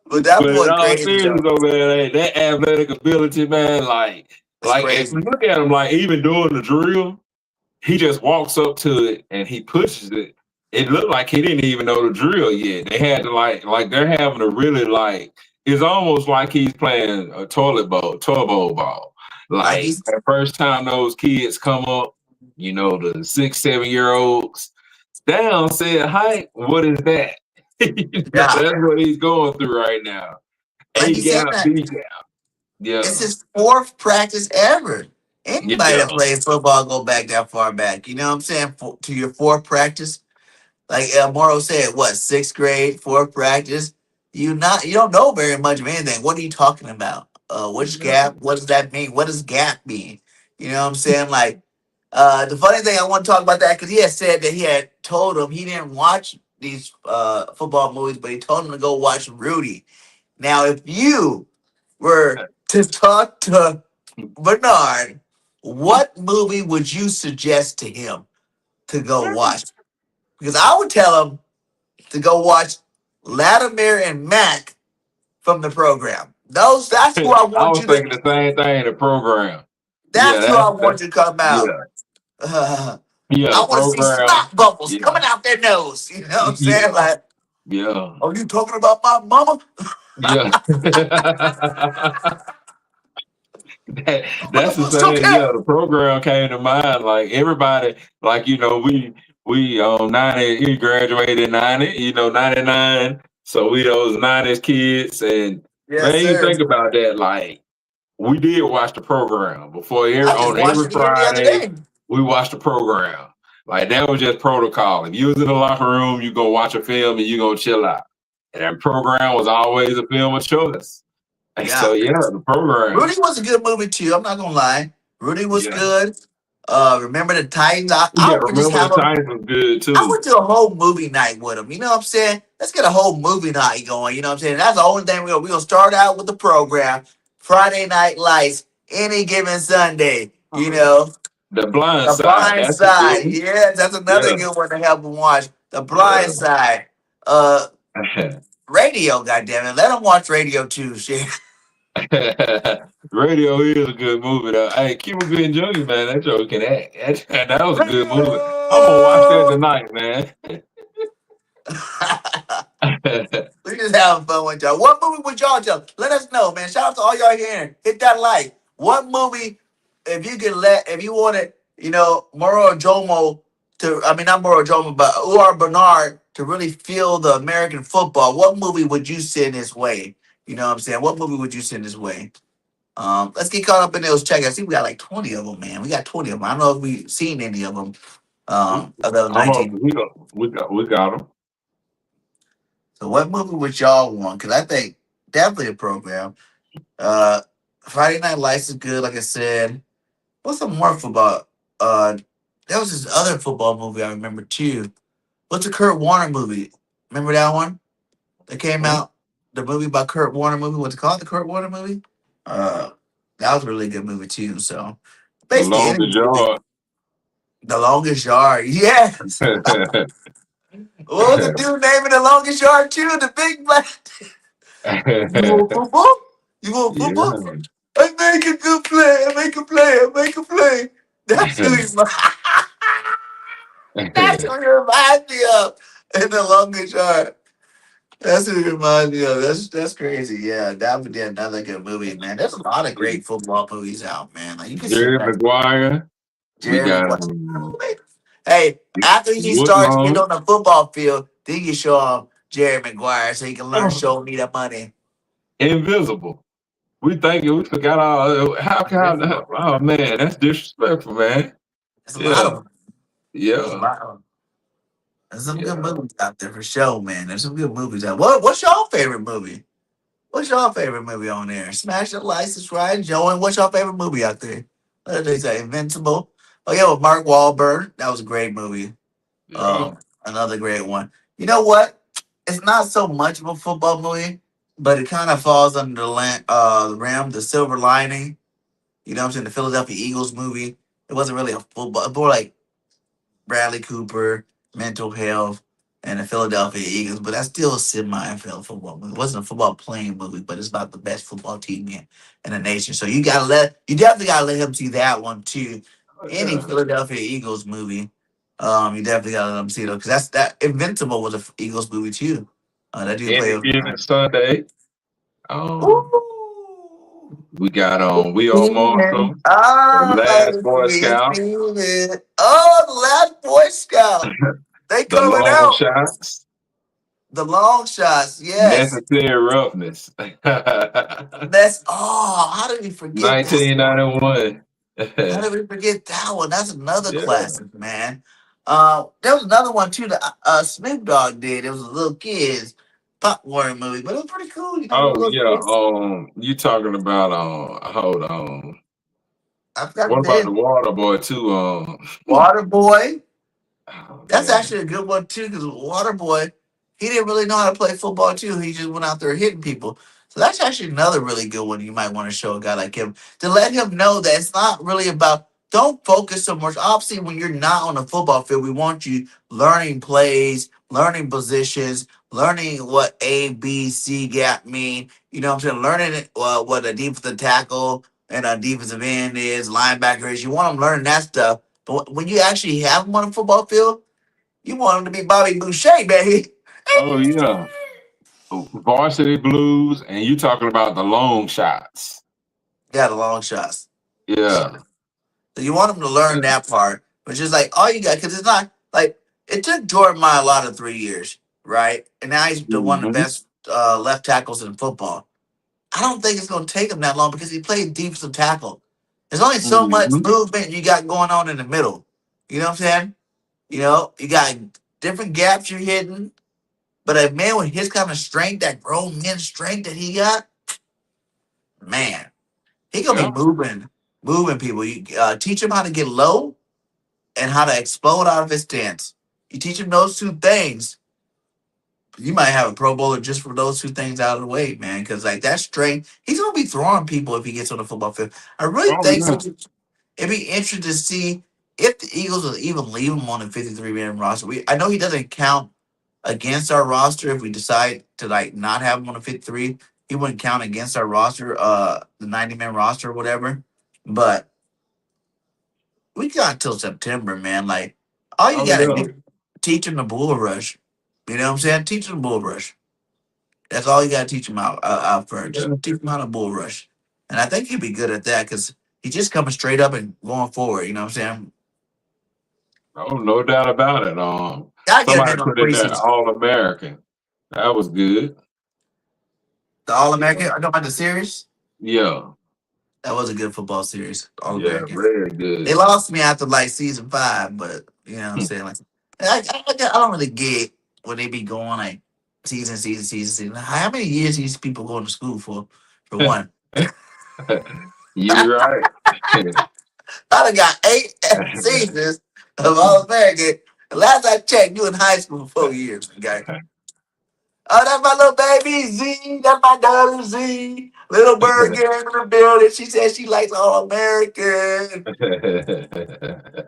But that But in boy all crazy seriousness, though. though, man, hey, that athletic ability, man, It's if crazy. you look at him, like even doing the drill, he just walks up to it and he pushes it. It looked like he didn't even know the drill yet. They had to like they're having to really it's almost like he's playing a toilet bowl ball. Like Like he's the first time those kids come up, the 6, 7 year olds down said, "Hi, what is that?" That's yeah. what he's going through right now. Like A he said gap, that. B gap. It's Yeah. his fourth practice ever. Anybody Yeah. that plays football go back that far back. You know what I'm saying? To your fourth practice. Like Morrow said, what, sixth grade, fourth practice? You don't know very much of anything. What are you talking about? Which gap? What does that mean? What does gap mean? You know what I'm saying? Like, the funny thing I want to talk about that because he had said that he had told him he didn't watch these football movies, but he told him to go watch Rudy. Now, if you were to talk to Bernard, what movie would you suggest to him to go watch? Because I would tell him to go watch Latimer and Mac from the program. That's who I I want was you to. thinking the same thing in the program. Yeah, That's who I want you to come out. yeah. I Yeah, the want to see program. snot bubbles Yeah. coming out their nose. You know what I'm Yeah. saying? Like, Yeah. are you talking about my mama? Yeah. What the That's the fuck's so thing. care? Yeah, the program came to mind. Like everybody, we 90, he graduated in 90, 99. So we those 90s kids, and Yes, man, you sir. think about that, like we did watch the program before I just on watched every it again the other Friday. day. We watched the program. Like that was just protocol. If you was in the locker room, you go watch a film and you go chill out. And that program was always a film of choice. And so Yeah. the program. Rudy was a good movie too. I'm not gonna lie. Rudy was Yeah. good. Remember the Titans? I Yeah, would just remember have the them. Titans was good I too. would do a whole movie night with them. You know what I'm saying? Let's get a whole movie night going. You know what I'm saying? That's the only thing we're gonna start out with the program. Friday Night Lights, any given Sunday. You know, The Blind The Side. Blind That's a good Side. one. Yes, that's another Yeah. good one to help them watch. The Blind Side. Radio. Goddamn it, let them watch Radio too. Shit. Radio is a good movie though. Hey, Cuba Gooding Jr., man, that joke can act. That was a good movie. I'm gonna watch that tonight, man. We just having fun with y'all. What movie would y'all tell? Let us know, man. Shout out to all y'all here. Hit that like. What movie, if you wanted, Moro Ojomo not Moro Ojomo, but Uar Bernard to really feel the American football, what movie would you send his way? You know what I'm saying? What movie would you send his way? Let's get caught up in those checks. I see we got like 20 of them, man. We got 20 of them. I don't know if we've seen any of them. Of those I'm up. 19. We got them. So what movie would y'all want? Because I think definitely a program. Friday Night Lights is good, like I said. What's some more football? There was this other football movie I remember too. What's the Kurt Warner movie? Remember that one that came out? The movie by Kurt Warner movie. What's it called? The Kurt Warner movie. That was a really good movie too. So The basically, any Longest movie. Yard. The Longest Yard. Yes. What was the dude naming The Longest Yard too? The big black. You want football? You want football? I make a good play. I make a play. I make a play. That's who he's. That's who he reminds me of in The Longest Yard. That's who he reminds me of. That's crazy. Yeah, that would be another good movie, man. There's a lot of great football movies out, man. Like you can sit Jerry back. Maguire. We Jerry got Maguire. Hey, after he starts to get on the football field, then you show him Jerry Maguire so he can learn show me the money. Invisible. We forgot all. Oh man, that's disrespectful, man. There's a lot of them. There's a Yeah. lot of them. There's some good movies out there for sure, man. There's some good movies out. What's your favorite movie? What's your favorite movie on there? Smash the like, subscribe, join. What's your favorite movie out there? What did they say? Invincible. Oh yeah, with Mark Wahlberg. That was a great movie. Another great one. You know what? It's not so much of a football movie, but it kind of falls under the rim, the silver lining. You know what I'm saying? The Philadelphia Eagles movie. It wasn't really a football, more like Bradley Cooper, mental health, and the Philadelphia Eagles. But that's still a semi-NFL football movie. It wasn't a football playing movie, but it's about the best football team in the nation. So you definitely gotta let him see that one too. Any Philadelphia Eagles movie, you definitely gotta let him see it because that Invincible was a Eagles movie too. That dude Any played. given Sunday. We got we almost the Last Boy Scout. Oh, the Last Boy Scout. They The coming Long out. Shots. The Long Shots, yes. Necessary Roughness. How did we forget that? 1991. How did we forget that one? That's another classic, man. There was another one too that Snoop Dogg did. It was a little kids popcorn movie, but it was pretty cool. Oh yeah. You talking about hold on. I forgot What the about name. the Water Boy too? Water Boy. Oh, That's man. actually a good one too, because Water Boy, he didn't really know how to play football too. He just went out there hitting people. So that's actually another really good one you might want to show a guy like him to let him know that it's not really about. Don't focus so much. Obviously, when you're not on the football field, we want you learning plays, learning positions, learning what A, B, C gap mean. You know what I'm saying? Learning what a defensive tackle and a defensive end is, linebacker is. You want them learning that stuff. But when you actually have them on the football field, you want him to be Bobby Boucher, baby. Oh yeah. Varsity Blues, and you talking about the long shots. Yeah, the long shots. Yeah. So you want him to learn that part, but just like all you got, because it's not like it took Jordan Mailata 3 years, right? And now he's the one of the best left tackles in football. I don't think it's going to take him that long because he played defensive tackle. There's only so much Mm-hmm. movement you got going on in the middle. You know what I'm saying? You know, you got different gaps you're hitting. But a man with his kind of strength, that grown man strength that he got, man, he gonna Yeah. be moving people. You teach him how to get low and how to explode out of his stance. You teach him those two things, you might have a Pro Bowler just for those two things out of the way, man. Because like that strength, he's gonna be throwing people if he gets on the football field. I really Oh think yeah. it'd be interesting to see if the Eagles will even leave him on the 53-man roster. I know he doesn't count against our roster if we decide to like not have him on the 53. He wouldn't count against our roster, the 90-man roster or whatever. But we got till September, man. Like all you Oh gotta yeah. do, teach him the bull rush. You know what I'm saying? Teach him the bull rush. That's all you gotta teach him out for. Just Yeah. teach him how to bull rush. And I think he'd be good at that because he's just coming straight up and going forward. You know what I'm saying? Oh, no doubt about it. I get him Somebody in on the put in there preseason. All American. That was good. The All Yeah. American. I know about the series. Yeah. That was a good football series. All Yeah. American. Very They good. lost me after like season 5, but you know what I'm saying? Like, I don't really get when they be going like season. How many years these people going to school for one? You right. I done got 8 seasons of All American. The last I checked, you in high school for 4 years, okay? Oh, that's my little baby Z. That's my daughter Z. Little bird came in the building. She said she likes All American.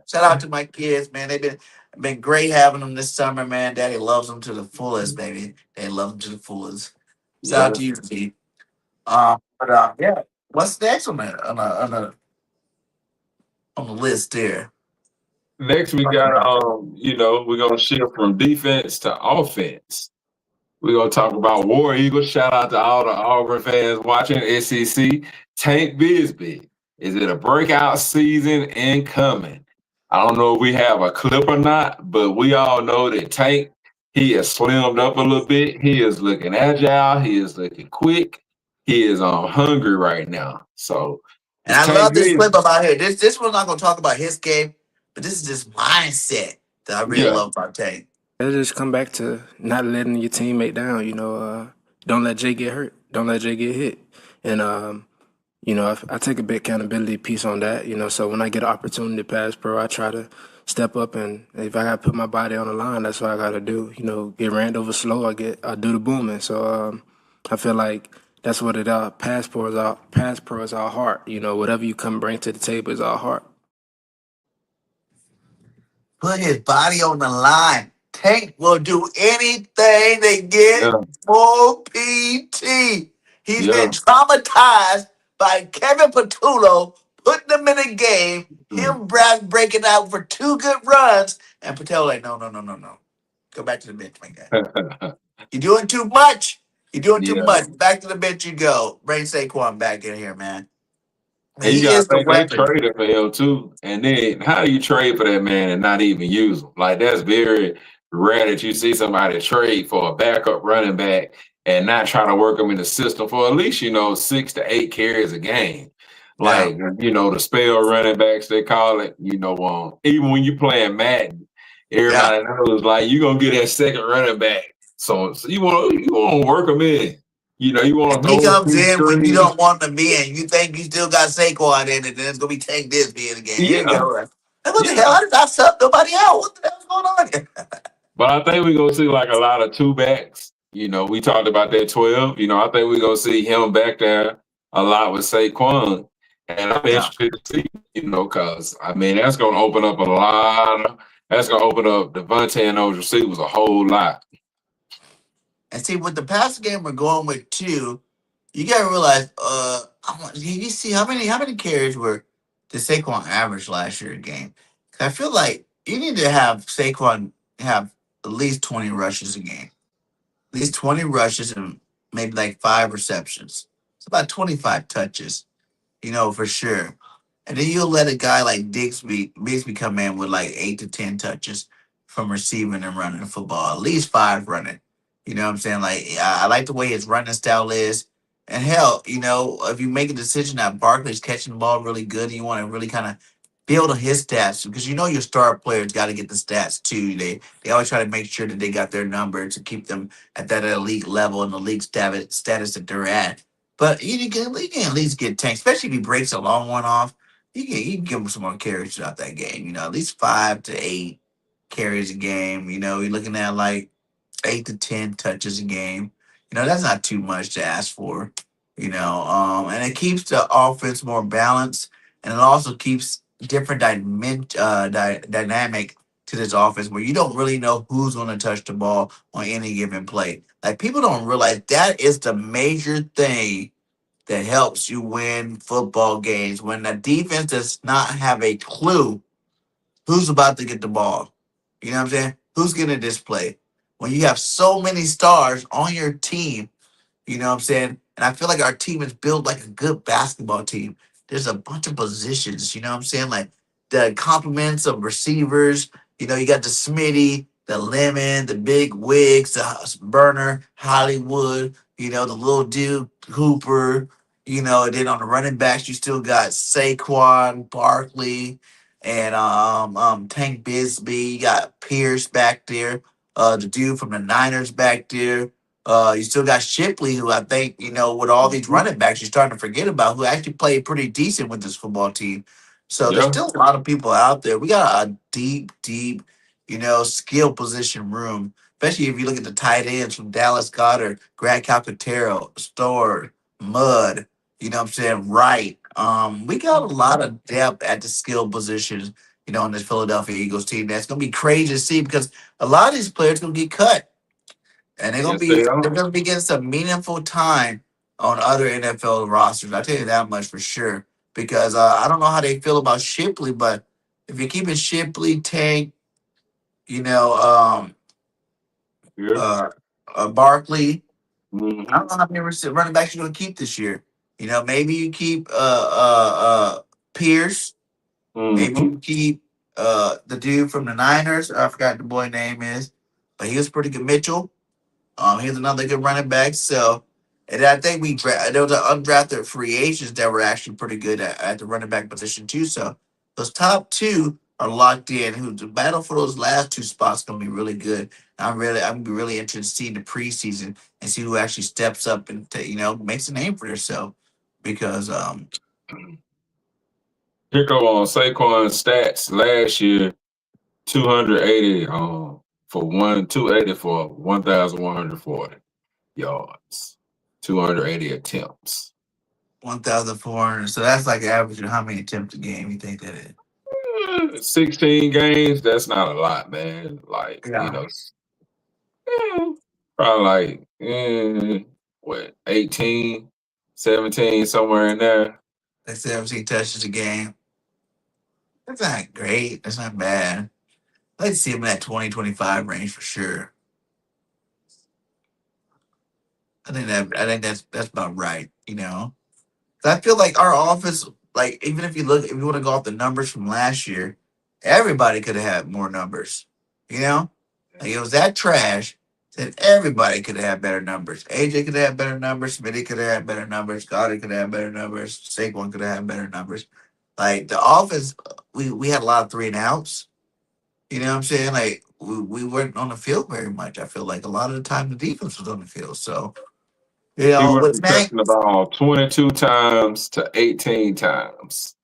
Shout out to my kids, man. They've been great having them this summer, man. Daddy loves them to the fullest, baby. They love them to the fullest. Shout out Yeah. to you, Z. But yeah. What's next on the list there? Next, we got we're gonna shift from defense to offense. We're gonna talk about War Eagles. Shout out to all the Auburn fans watching SEC. Tank Bigsby. Is it a breakout season incoming? I don't know if we have a clip or not, but we all know that Tank, he has slimmed up a little bit. He is looking agile. He is looking quick. He is hungry right now. So And it's I Tank love this Bigsby. clip about here. This one's not gonna talk about his game, but this is this mindset that I really Yeah. love about Tank. It'll just come back to not letting your teammate down. Don't let Jay get hurt. Don't let Jay get hit. And I take a big accountability piece on that. So when I get an opportunity to pass pro, I try to step up, and if I got to put my body on the line, that's what I got to do. Get ran over slow, I do the booming. So I feel like that's what it are. Pass pro is our heart. Whatever you come bring to the table is our heart. Put his body on the line. Tank will do anything to get Yeah. more PT. He's been Yeah. traumatized by Kevin Patullo putting him in a game, Mm. him breaking out for 2 good runs, and Patel like, no. Go back to the bench, my guy. You're doing too much. You're doing too Yeah. much. Back to the bench you go. Bring Saquon back in here, man. And you He gotta is the think they weapon. traded for him too. And then how do you trade for that man and not even use him? Like that's very rare that you see somebody trade for a backup running back and not try to work him in the system for at least 6 to 8 carries a game. Yeah. Like the spell running backs they call it. Even when you playing Madden, everybody knows like you're gonna get that second running back. So you want to work them in. You want And to he throw a comes few in when you screens. don't want him to be in. You think you still got Saquon in it, then it's gonna be Tank Bigsby in the game. Here you Yeah, go. Like, what the yeah. hell? I did not sub nobody out. What the hell's going on here? But I think we're gonna see like a lot of two backs. We talked about that 12. I think we're gonna see him back there a lot with Saquon. And I'm Yeah. interested to see, because that's gonna open up that's gonna open up Devontae and those receivers a whole lot. And see, with the passing game we're going with too, you gotta realize, you see how many carries did Saquon average last year a game? 'Cause I feel like you need to have Saquon have at least 20 rushes a game. At least 20 rushes and maybe like 5 receptions. It's about 25 touches, for sure. And then you'll let a guy like Bigsby come in with like 8 to 10 touches from receiving and running the football, at least 5 running. You know what I'm saying? Like, I like the way his running style is. And hell, if you make a decision that Barkley's catching the ball really good and you want to really kind of build on his stats, because your star players got to get the stats too. They always try to make sure that they got their number to keep them at that elite level and the league status that they're at. But you can at least get Tank, especially if he breaks a long one off. You can give him some more carries throughout that game. At least 5 to 8 carries a game. You're looking at like 8 to 10 touches a game. That's not too much to ask for. And it keeps the offense more balanced, and it also keeps different dynamic to this offense where you don't really know who's going to touch the ball on any given play. Like people don't realize that is the major thing that helps you win football games when the defense does not have a clue who's about to get the ball. You know what I'm saying? Who's going to display? When you have so many stars on your team, you know what I'm saying? And I feel like our team is built like a good basketball team. There's a bunch of positions, you know what I'm saying? Like the complements of receivers, you got the Smitty, the Lemon, the Big Wigs, the Burner, Hollywood, the little dude, Hooper, and then on the running backs, you still got Saquon, Barkley, and Tank Bigsby. You got Pierce back there, the dude from the Niners back there. You still got Shipley, who I think, with all these running backs, you're starting to forget about, who actually played pretty decent with this football team. So there's Yeah. still a lot of people out there. We got a deep, deep, skill position room, especially if you look at the tight ends from Dallas Goddard, Grant Calcaterra, Store, Mud, what I'm saying, Right. We got a lot of depth at the skill positions, on this Philadelphia Eagles team. That's going to be crazy to see because a lot of these players going to get cut. And they're gonna Yes, be they they're are. gonna be getting some meaningful time on other NFL rosters. I tell you that much for sure. Because I don't know how they feel about Shipley, but if you're keeping Shipley, Tank, you know, um, Yeah. uh, Barkley, I Mm-hmm. don't know how many running backs you're gonna keep this year. Maybe you keep Pierce, maybe Mm-hmm. you keep the dude from the Niners. I forgot the boy name is, but he was pretty good. Mitchell. He's another good running back. So, and I think there was an undrafted free agents that were actually pretty good at the running back position too. So those top two are locked in. Who the battle for those last two spots gonna be really good. I'm gonna be really interested to see in the preseason and see who actually steps up and makes a name for themselves. Because Here go on Saquon's stats last year, 280 for 280 for 1,140 yards, 280 attempts. 1,400. So that's like averaging how many attempts a game you think that is? 16 games, that's not a lot, man. Like, Yeah, probably like, what, 18, 17, somewhere in there. like 17 touches a game. That's not great. That's not bad. I'd like to see him in that 2025 range for sure. I think that's about right. 'Cause I feel like our offense, like even if you want to go off the numbers from last year, everybody could have had more numbers. You know, like it was that trash that everybody could have had better numbers. AJ could have had better numbers. Smitty could have had better numbers. Goddard could have had better numbers. Saquon could have had better numbers. Like the offense, we had a lot of three and outs. You know what I'm saying? Like we weren't on the field very much. I feel like a lot of the time the defense was on the field. So He went with from Tank, touching the ball 22 times to 18 times.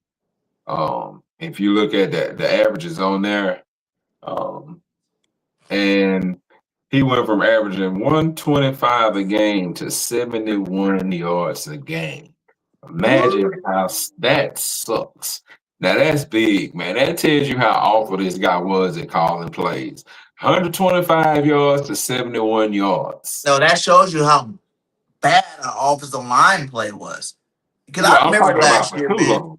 If you look at the averages on there, um, and he went from averaging 125 a game to 71 yards a game. Imagine how that sucks. Now that's big, man. That tells you how awful this guy was at calling plays. 125 yards to 71 yards. no, that shows you how bad our offensive line play was. Because Yeah, I I'm remember talking about last for year, too man. long.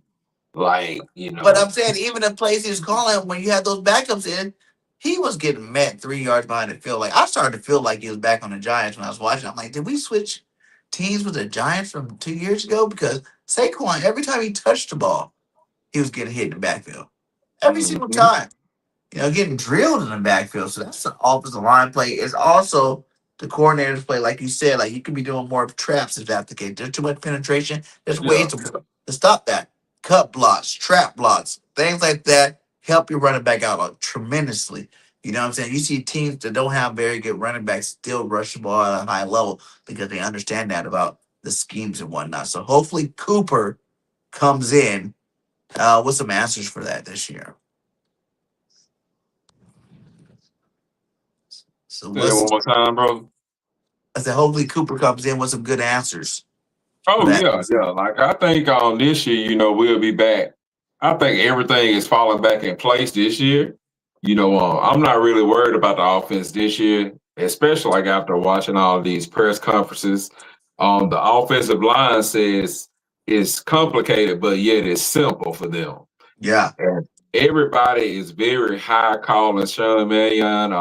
Like, But I'm saying even the plays he was calling when you had those backups in, he was getting met 3 yards behind the field. Like I started to feel like he was back on the Giants when I was watching. I'm like, did we switch teams with the Giants from 2 years ago? Because Saquon, every time he touched the ball, he was getting hit in the backfield. Every single mhm. time. Getting drilled in the backfield. So that's the offensive line play. It's also the coordinators play, like you said, like you could be doing more traps if that's the case. There's too much penetration. There's ways Yeah. to stop that. Cut blocks, trap blocks, things like that help your running back out tremendously. You know what I'm saying? You see teams that don't have very good running backs still rush the ball at a high level because they understand that about the schemes and whatnot. So hopefully Cooper comes in with some answers for that this year. So Say that one more time, bro. I said hopefully Cooper comes in with some good answers for Oh that. yeah. Like I think this year, we'll be back. I think everything is falling back in place this year. I'm not really worried about the offense this year, especially like after watching all these press conferences. The offensive line says it's complicated, but yet it's simple for them. Yeah. And everybody is very high calling Sean Mannion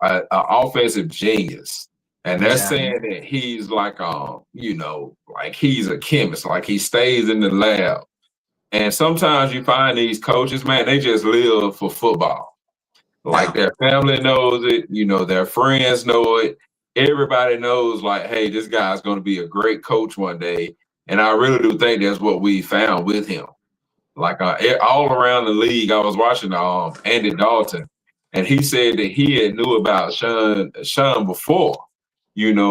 an offensive genius. And that's Yeah. saying that he's like like he's a chemist, like he stays in the lab. And sometimes you find these coaches, man, they just live for football. Like their family knows it, their friends know it. Everybody knows, like, hey, this guy's going to be a great coach one day. And I really do think that's what we found with him. Like all around the league, I was watching Andy Dalton, and he said that he had knew about Sean before,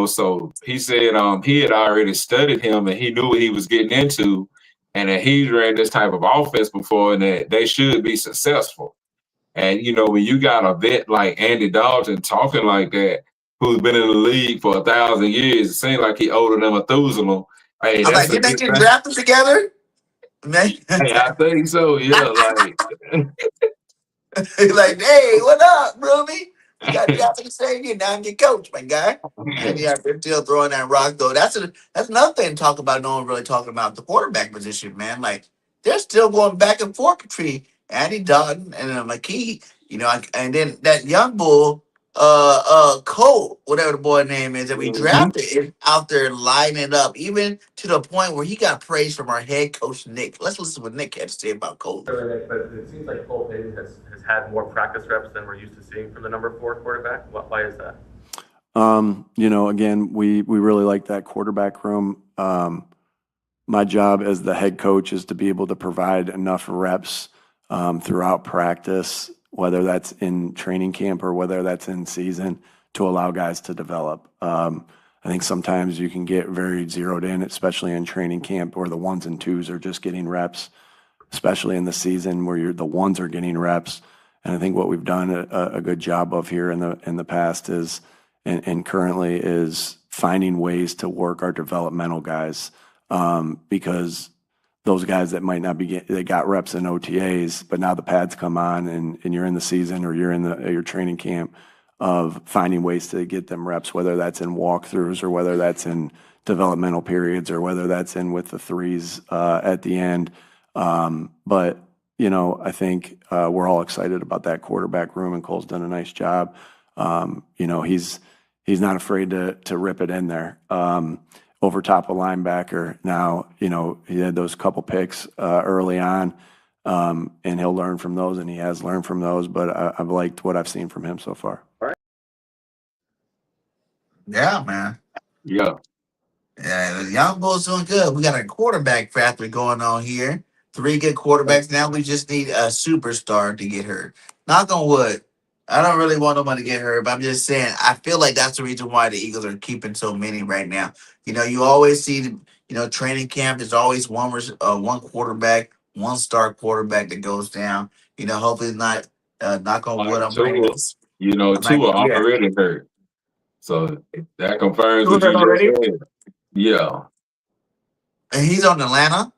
So he said he had already studied him and he knew what he was getting into, and that he's ran this type of offense before, and that they should be successful. And when you got a vet like Andy Dalton talking like that, who's been in the league for 1,000 years, it seems like he older than Methuselah. Hey, I'm like, that's a did they good get thing. drafted together? Man. Hey, I think so. Yeah, like Like, hey, what up, Ruby? You got drafted the same year. Now I'm your coach, my guy. And yeah, they're still throwing that rock though. That's another thing to talk about. No one really talking about the quarterback position, man. Like they're still going back and forth between Andy Dalton and McKee. And then that young bull, Cole, whatever the boy name is that we drafted, is out there lining up, even to the point where he got praise from our head coach Nick. Let's listen to what Nick had to say about Cole. But it seems like Cole Payton has had more practice reps than we're used to seeing from the number 4 quarterback. Why is that? Again, we really like that quarterback room. My job as the head coach is to be able to provide enough reps throughout practice, whether that's in training camp or whether that's in season, to allow guys to develop. I think sometimes you can get very zeroed in, especially in training camp, where the 1s and 2s are just getting reps, especially in the season where the 1s are getting reps. And I think what we've done a good job of here in the past is, and currently, is finding ways to work our developmental guys, because those guys that might not be they got reps in OTAs, but now the pads come on and you're in the season or you're in your training camp, of finding ways to get them reps, whether that's in walkthroughs or whether that's in developmental periods or whether that's in with the 3s at the end. But I think we're all excited about that quarterback room, and Cole's done a nice job. He's not afraid to rip it in there. Over top of linebacker now, he had those couple picks early on, and he'll learn from those, and he has learned from those, but I've liked what I've seen from him so far. Yeah, man. Yeah. Yeah, the young bull's doing good. We got a quarterback factory going on here. 3 good quarterbacks. Now we just need a superstar to get hurt. Knock on wood. I don't really want nobody to get hurt, but I'm just saying, I feel like that's the reason why the Eagles are keeping so many right now. You always see, training camp, there's always one quarterback, one star quarterback that goes down. Hopefully not, knock on wood. Tua already hurt. So that confirms Tua what you just already? said. Yeah. And he's on Atlanta.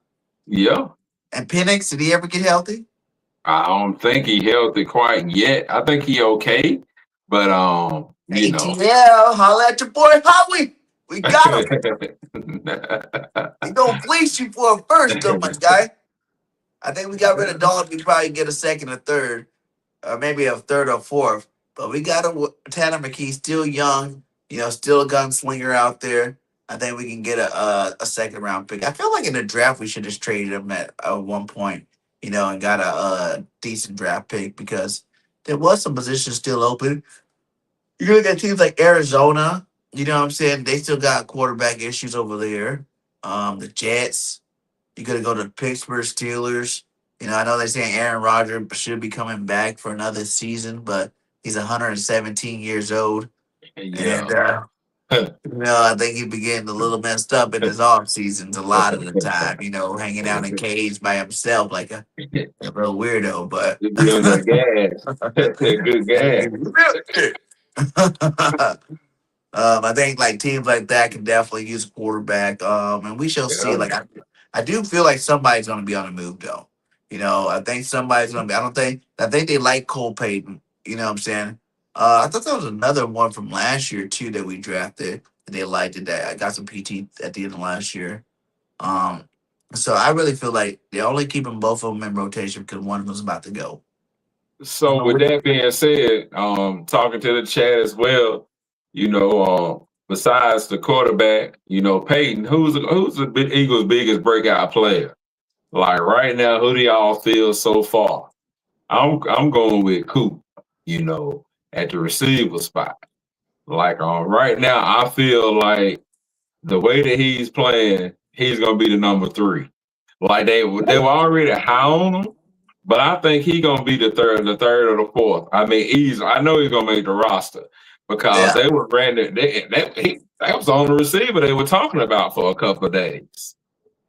Yeah. And Penix, did he ever get healthy? I don't think he healthy quite yet. I think he okay, but ATL, holla at your boy Howie. We got him. He gonna fleece you for a first, though, my guy. I think we got rid of Dalton. We probably get a second or third, or maybe a third or fourth. But we got Tanner McKee, still young, still a gunslinger out there. I think we can get a second round pick. I feel like in the draft we should have traded him at one point, and got a decent draft pick, because there was some positions still open. You look at teams like Arizona. You know what I'm saying? They still got quarterback issues over there. The Jets. You could go to the Pittsburgh Steelers. You know, I know they're saying Aaron Rodgers should be coming back for another season, but he's 117 years old. Yeah. And, I think he be getting a little messed up in his off seasons a lot of the time, hanging out in a cage by himself like a real weirdo, but Just give him that gas. Good gas. I think like teams like that can definitely use a quarterback. And we shall see. Yeah. Like I do feel like somebody's gonna be on the move though. I think somebody's gonna be. I think they like Cole Payton. You know what I'm saying? I thought that was another one from last year too that we drafted. And they liked it. That I got some PT at the end of last year. Um, so I really feel like they're only keeping both of them in rotation because one was about to go. So with that being said, talking to the chat as well, besides the quarterback, Peyton, who's the big Eagles' biggest breakout player? Like right now, who do y'all feel so far? I'm going with Coop, at the receiver spot. Like right now, I feel like the way that he's playing, he's gonna be the number 3. Like they were already high on him, but I think he's gonna be the third or the fourth. I mean, I know he's gonna make the roster because Yeah. they were branded. That was on the receiver they were talking about for a couple of days.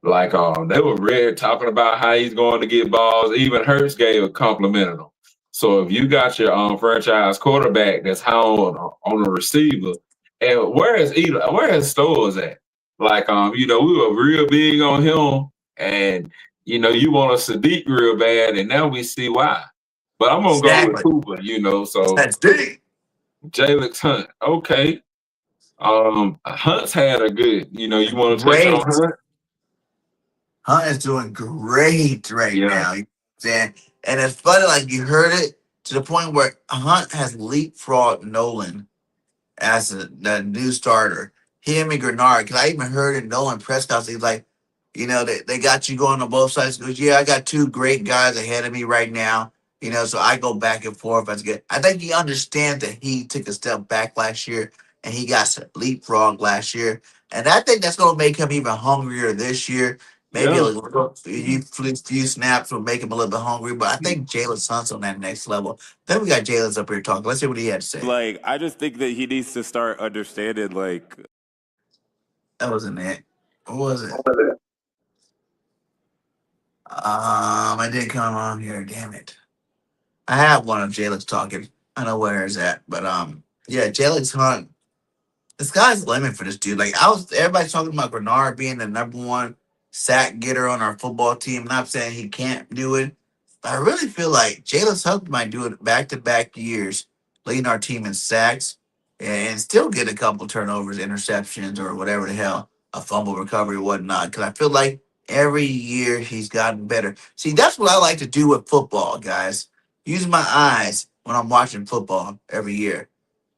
Like they were really talking about how he's going to get balls. Even Hurts gave a compliment him. So if you got your franchise quarterback that's high on the receiver, and where is Stores at? Like we were real big on him, and you want a Sadiq real bad, and now we see why. But I'm gonna go with Exactly. Cooper, so That's big. Jalen Hunt. Okay. Hunt's had a good, you want to touch on Great. Hunt? Hunt is doing great right Yeah. now. You know what I'm saying? And it's funny, like you heard it to the point where Hunt has leapfrogged Nolan as the new starter. Him and Grenard, because I even heard in Nolan press conference, he's like, they got you going on both sides. He goes, yeah, I got 2 great guys ahead of me right now. So I go back and forth. That's good. I think he understands that he took a step back last year and he got leapfrog last year. And I think that's going to make him even hungrier this year. Maybe Yeah. few snaps will make him a little bit hungry, but I think Jalen Hunt's on that next level. Then we got Jalen's up here talking. Let's see what he had to say. Like, I just think that he needs to start understanding, like, That wasn't it. What was it? I didn't come on here. Damn it. I have one of Jalen's talking. I know where it's at, but yeah, Jalen's Hunt. The sky's the limit for this dude. Like everybody's talking about Bernard being the #1 sack getter on our football team. Not saying he can't do it, but I really feel like Jalen Hunt might do it back to back years, leading our team in sacks and still get a couple turnovers, interceptions, or whatever the hell, a fumble recovery, whatnot. Because I feel like every year he's gotten better. See, that's what I like to do with football, guys. Use my eyes when I'm watching football every year.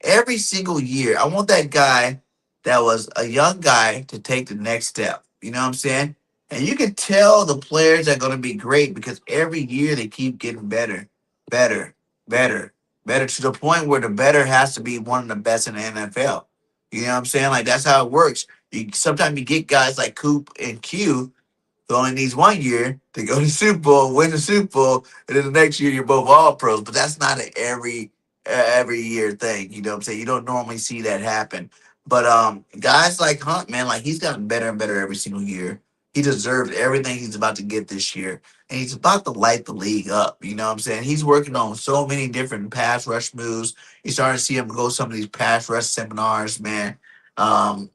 Every single year, I want that guy that was a young guy to take the next step. You know what I'm saying? And you can tell the players are going to be great because every year they keep getting better, better, better, better to the point where the better has to be one of the best in the NFL. You know what I'm saying? Like that's how it works. Sometimes you get guys like Coop and Q who only needs 1 year to go to the Super Bowl, win the Super Bowl, and then the next year you're both all pros. But that's not an every year thing. You know what I'm saying? You don't normally see that happen. But guys like Hunt, man, like he's gotten better and better every single year. He deserved everything he's about to get this year. And he's about to light the league up. You know what I'm saying? He's working on so many different pass rush moves. You're starting to see him go some of these pass rush seminars, man. The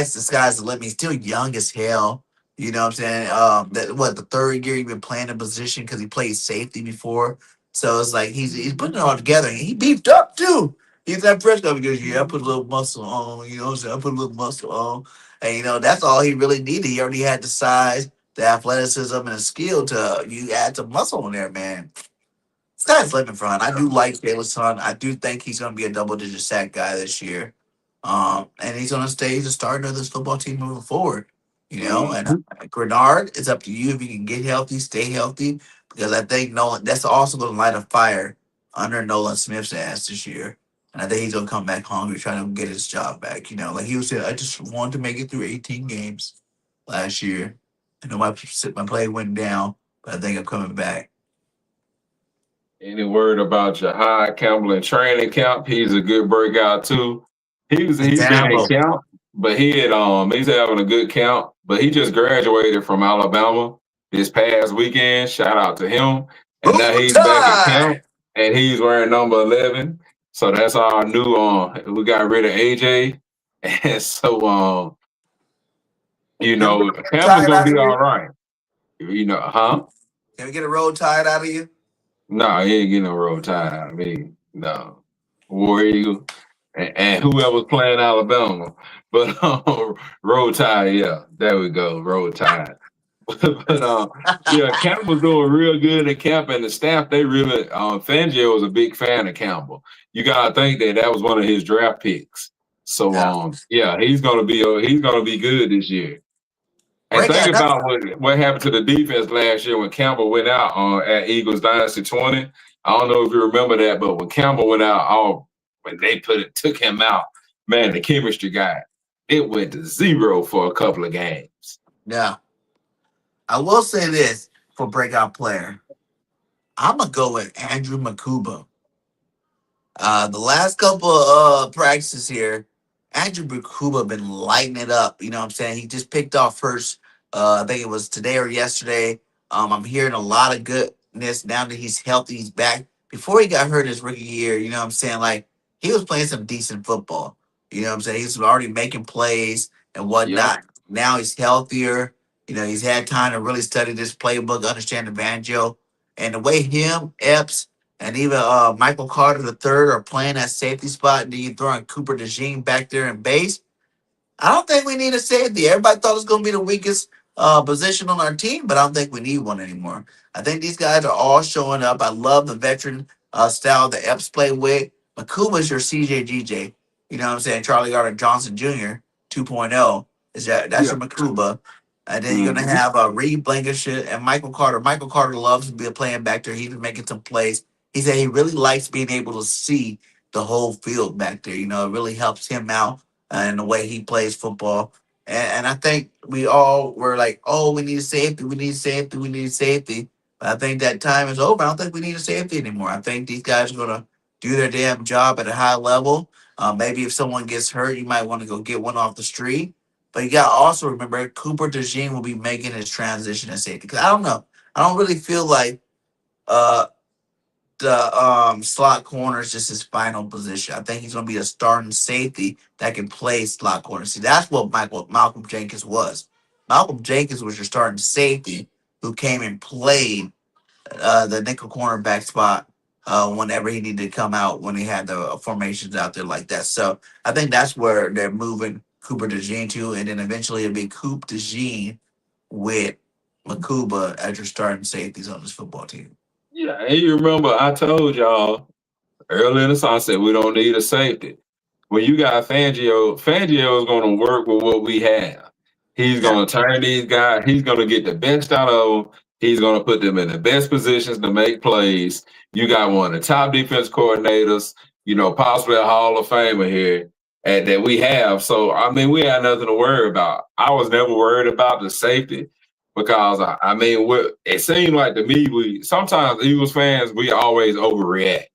sky's the limit. He's still young as hell. You know what I'm saying? The 3rd year he's been playing a position because he played safety before. So it's like he's putting it all together. And he beefed up too. He's that press conference because I put a little muscle on. You know what I'm saying? I put a little muscle on. And that's all he really needed. He already had the size, the athleticism, and the skill to you add some muscle in there, man. Sky's the limit for Hunt. I do like Jalen Hunt. I do think he's going to be a double-digit sack guy this year. And he's going to stay the starter of this football team moving forward. And Grenard, it's up to you if you can get healthy, stay healthy, because I think Nolan, that's also going to light a fire under Nolan Smith's ass this year. And I think he's gonna come back hungry, trying to get his job back. Like he was saying, I just wanted to make it through 18 games last year. I know my play went down, but I think I'm coming back. Any word about Jahai Campbell in training camp? He's a good breakout too. He's been in Example. camp, but he's having a good camp. But he just graduated from Alabama this past weekend. Shout out to him. And now Roll he's back in camp, Tide! and he's wearing number 11. So that's our new. We got rid of AJ, and so Can we get a roll Campbell's tide gonna out be of all you? right. Huh? Can we get a roll tide out of you? No, he ain't getting no roll tide out of me. No. War Eagle and whoever's playing Alabama. But roll tide, yeah. There we go. Roll tide. but yeah, Campbell's doing real good at camp, and the staff, they really Fangio was a big fan of Campbell. You gotta think that was one of his draft picks. Yeah. So yeah, he's gonna be good this year. And Break think out. about what happened to the defense last year when Campbell went out at Eagles Dynasty 20. I don't know if you remember that, but when Campbell went out, when they took him out, man, the chemistry guy, it went to 0 for a couple of games. Yeah. I will say this for breakout player. I'm gonna go with Andrew Makuba. The last couple of practices here, Andrew Bakuba been lighting it up. You know what I'm saying? He just picked off first. I think it was today or yesterday. I'm hearing a lot of goodness now that he's healthy. He's back. Before he got hurt his rookie year, you know what I'm saying? Like he was playing some decent football. You know what I'm saying? He's already making plays and whatnot. Now he's healthier. He's had time to really study this playbook, understand the Banjo, and the way him, Epps, and even Michael Carter III are playing that safety spot, and then you throwing Cooper DeJean back there in base. I don't think we need a safety. Everybody thought it was going to be the weakest position on our team, but I don't think we need one anymore. I think these guys are all showing up. I love the veteran style that Epps play with. Makuba's your CJGJ. You know what I'm saying? Charlie Gardner Johnson Jr. 2.0. That's your Makuba. And then you're going to have Reed Blankenship and Michael Carter. Michael Carter loves to be playing back there. He's been making some plays. He said he really likes being able to see the whole field back there. It really helps him out and the way he plays football. And I think we all were like, oh, we need a safety, we need safety, we need safety. But I think that time is over. I don't think we need a safety anymore. I think these guys are going to do their damn job at a high level. Maybe if someone gets hurt, you might want to go get one off the street. But you got to also remember Cooper DeJean will be making his transition at safety. Because I don't know. I don't really feel like the slot corner is just his final position. I think he's going to be a starting safety that can play slot corner. See, that's what Malcolm Jenkins was. Malcolm Jenkins was your starting safety who came and played the nickel cornerback spot whenever he needed to come out when he had the formations out there like that. So I think that's where they're moving Cooper DeJean to, and then eventually it'll be Coop DeJean with Makuba as your starting safeties on this football team. Yeah, and you remember I told y'all early in the summer, I said we don't need a safety. When you got Fangio is going to work with what we have. He's going to turn these guys. He's going to get the best out of them. He's going to put them in the best positions to make plays. You got one of the top defense coordinators, possibly a Hall of Famer here and that we have. So, I mean, we had nothing to worry about. I was never worried about the safety because, it seemed like to me, sometimes Eagles fans, we always overreact.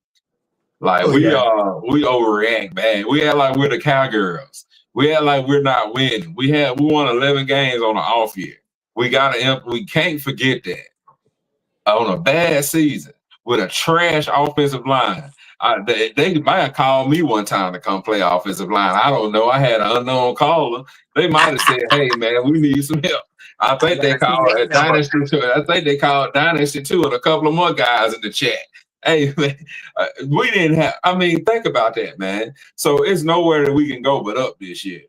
Like we overreact, man. We act like we're the Cowgirls. We act like we're not winning. We won 11 games on an off year. We can't forget that. On a bad season with a trash offensive line. They might have called me one time to come play offensive line. I don't know. I had an unknown caller. They might have said, "Hey, man, we need some help." I think they called Dynasty 2. I think they called Dynasty 2 and a couple of more guys in the chat. Hey, man, we didn't have. I mean, think about that, man. So it's nowhere that we can go but up this year.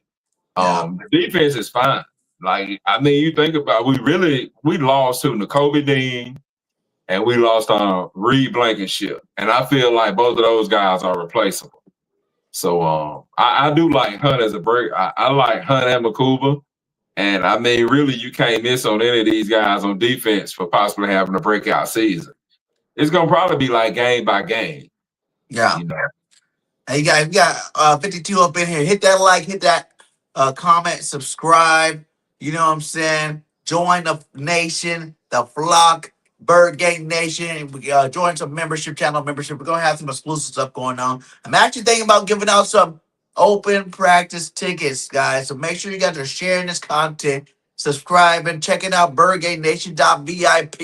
The defense is fine. Like, I mean, you think about we lost to Nakobe Dean and we lost on Reed Blankenship. And I feel like both of those guys are replaceable. So I do like Hunt as a break. I like Hunt and Makuba. And I mean, really, you can't miss on any of these guys on defense for possibly having a breakout season. It's gonna probably be like game by game. Yeah. Hey, you got 52 up in here. Hit that like, hit that comment, subscribe. You know what I'm saying? Join the nation, the flock, Bird Gang Nation. Join some membership channel membership. We're gonna have some exclusive stuff going on. I'm actually thinking about giving out some open practice tickets, guys. So make sure you guys are sharing this content, subscribing, checking out birdgangnation.vip.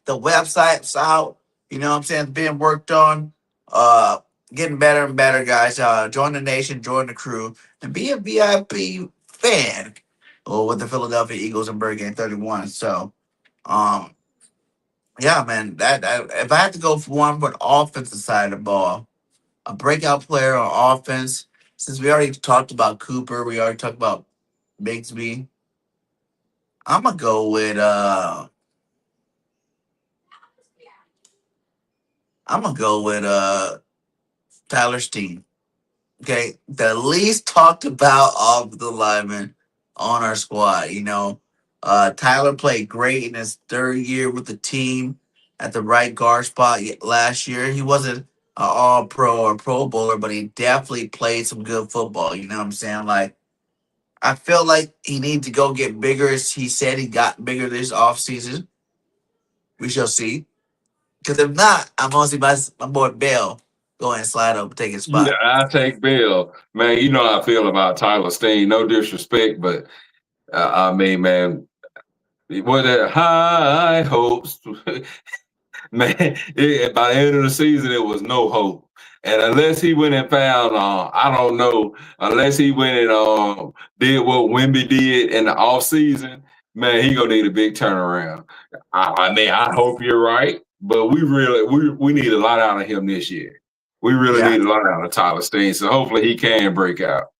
The website's out. You know what I'm saying? It's being worked on. Getting better and better, guys. Join the nation, join the crew, and be a VIP fan with the Philadelphia Eagles and Bird Game 31. So, um, yeah, man. That if I had to go for one for the offensive side of the ball, a breakout player on offense. Since we already talked about Cooper, we already talked about Bigsby. I'm gonna go with Tyler Steen. Okay, the least talked about of the linemen on our squad. Tyler played great in his third year with the team at the right guard spot last year. He wasn't an all pro or pro bowler, but he definitely played some good football. You know what I'm saying? Like, I feel like he needs to go get bigger. As he said, he got bigger this offseason. We shall see. Because if not, I'm going to see my boy Bell go and slide up and take his Yeah, spot. I take Bill. Man, you know how I feel about Tyler Steen. No disrespect, but I mean, man, what that high hopes. Man, by the end of the season, it was no hope. And unless he went and found, I don't know, unless he went and did what Wimby did in the off season, man, he gonna need a big turnaround. I mean, I hope you're right, but we need a lot out of him this year. We really Yeah. need a lot out of Tyler Steen, so hopefully he can break out.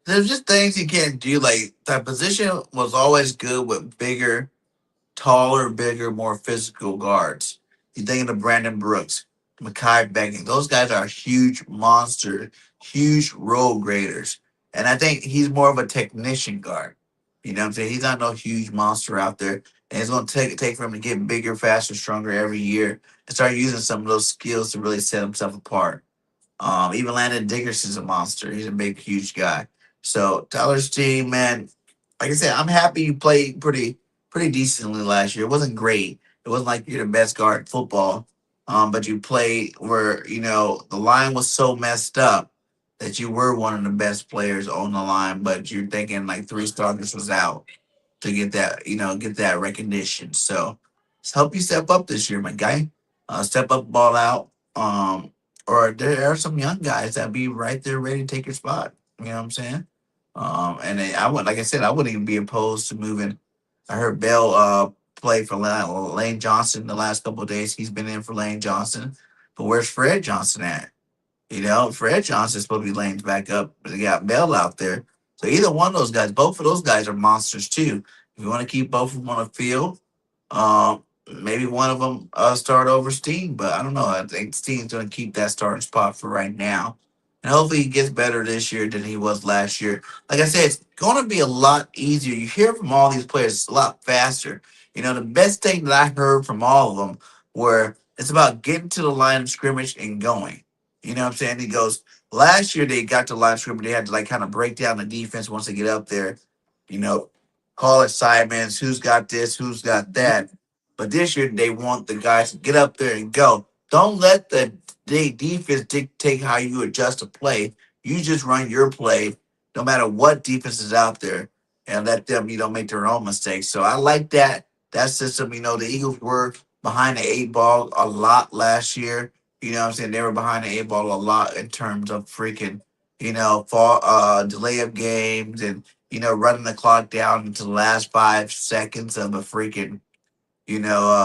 There's just things you can't do. Like, that position was always good with bigger, taller, bigger, more physical guards. You're thinking of Brandon Brooks, Mekhi Becton. Those guys are huge monsters, huge road graders. And I think he's more of a technician guard. You know what I'm saying? He's not no huge monster out there. And it's going to take for him to get bigger, faster, stronger every year and start using some of those skills to really set himself apart. Even Landon Dickerson's a monster. He's a big, huge guy. So Tyler's team, man, like I said, I'm happy you played pretty decently last year. It wasn't great. It wasn't like you're the best guard in football. But you played where, the line was so messed up that you were one of the best players on the line, but you're thinking like three starters was out to get that recognition. So let's help you step up this year, my guy. Step up, ball out. Or there are some young guys that be right there ready to take your spot. You know what I'm saying? And then like I said, I wouldn't even be opposed to moving. I heard Bell play for Lane Johnson the last couple of days. He's been in for Lane Johnson, but where's Fred Johnson at? Fred Johnson's supposed to be Lane's back up, but they got Bell out there. So either one of those guys, both of those guys are monsters too. If you want to keep both of them on the field, maybe one of them start over Steen, but I don't know. I think Steen's going to keep that starting spot for right now. And hopefully he gets better this year than he was last year. Like I said, it's going to be a lot easier. You hear from all these players, it's a lot faster. The best thing that I heard from all of them were it's about getting to the line of scrimmage and going. You know what I'm saying? He goes, last year they got to the line of scrimmage, they had to like kind of break down the defense once they get up there, you know, call assignments, who's got this, who's got that. But this year they want the guys to get up there and go. Don't let the defense dictate how you adjust a play. You just run your play, no matter what defense is out there, and let them, make their own mistakes. So I like that system. The Eagles were behind the eight ball a lot last year. You know what I'm saying? They were behind the eight ball a lot in terms of freaking, fall delay of games and, running the clock down into the last 5 seconds of a freaking,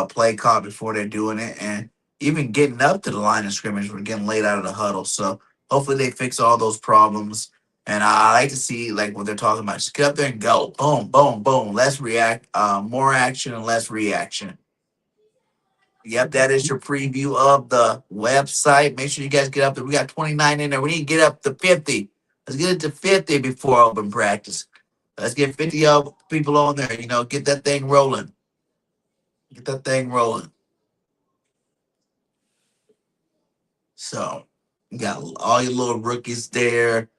play call before they're doing it. And even getting up to the line of scrimmage, we're getting laid out of the huddle. So hopefully they fix all those problems. And I like to see like what they're talking about. Just get up there and go. Boom, boom, boom. Let's react. More action and less reaction. Yep, that is your preview of the website. Make sure you guys get up there. We got 29 in there. We need to get up to 50. Let's get it to 50 before open practice. Let's get 50 people on there. Get that thing rolling. Get that thing rolling. So, You got all your little rookies there.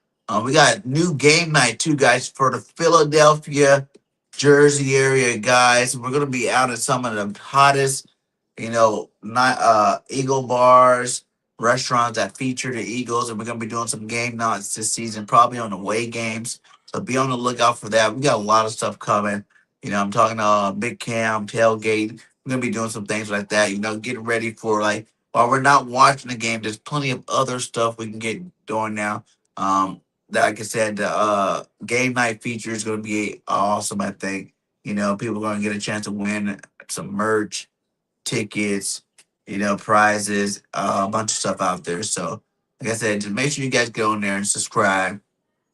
We got new game night too, guys, for the Philadelphia, Jersey area guys. We're gonna be out at some of the hottest, not Eagle bars, restaurants that feature the Eagles, and we're gonna be doing some game nights this season, probably on away games. So be on the lookout for that. We got a lot of stuff coming. I'm talking Big Cam, Tailgate. We're gonna be doing some things like that. Getting ready for while we're not watching the game, there's plenty of other stuff we can get doing now. Like I said, the game night feature is going to be awesome. I think people are going to get a chance to win some merch, tickets, prizes, a bunch of stuff out there. So, like I said, just make sure you guys go in there and subscribe.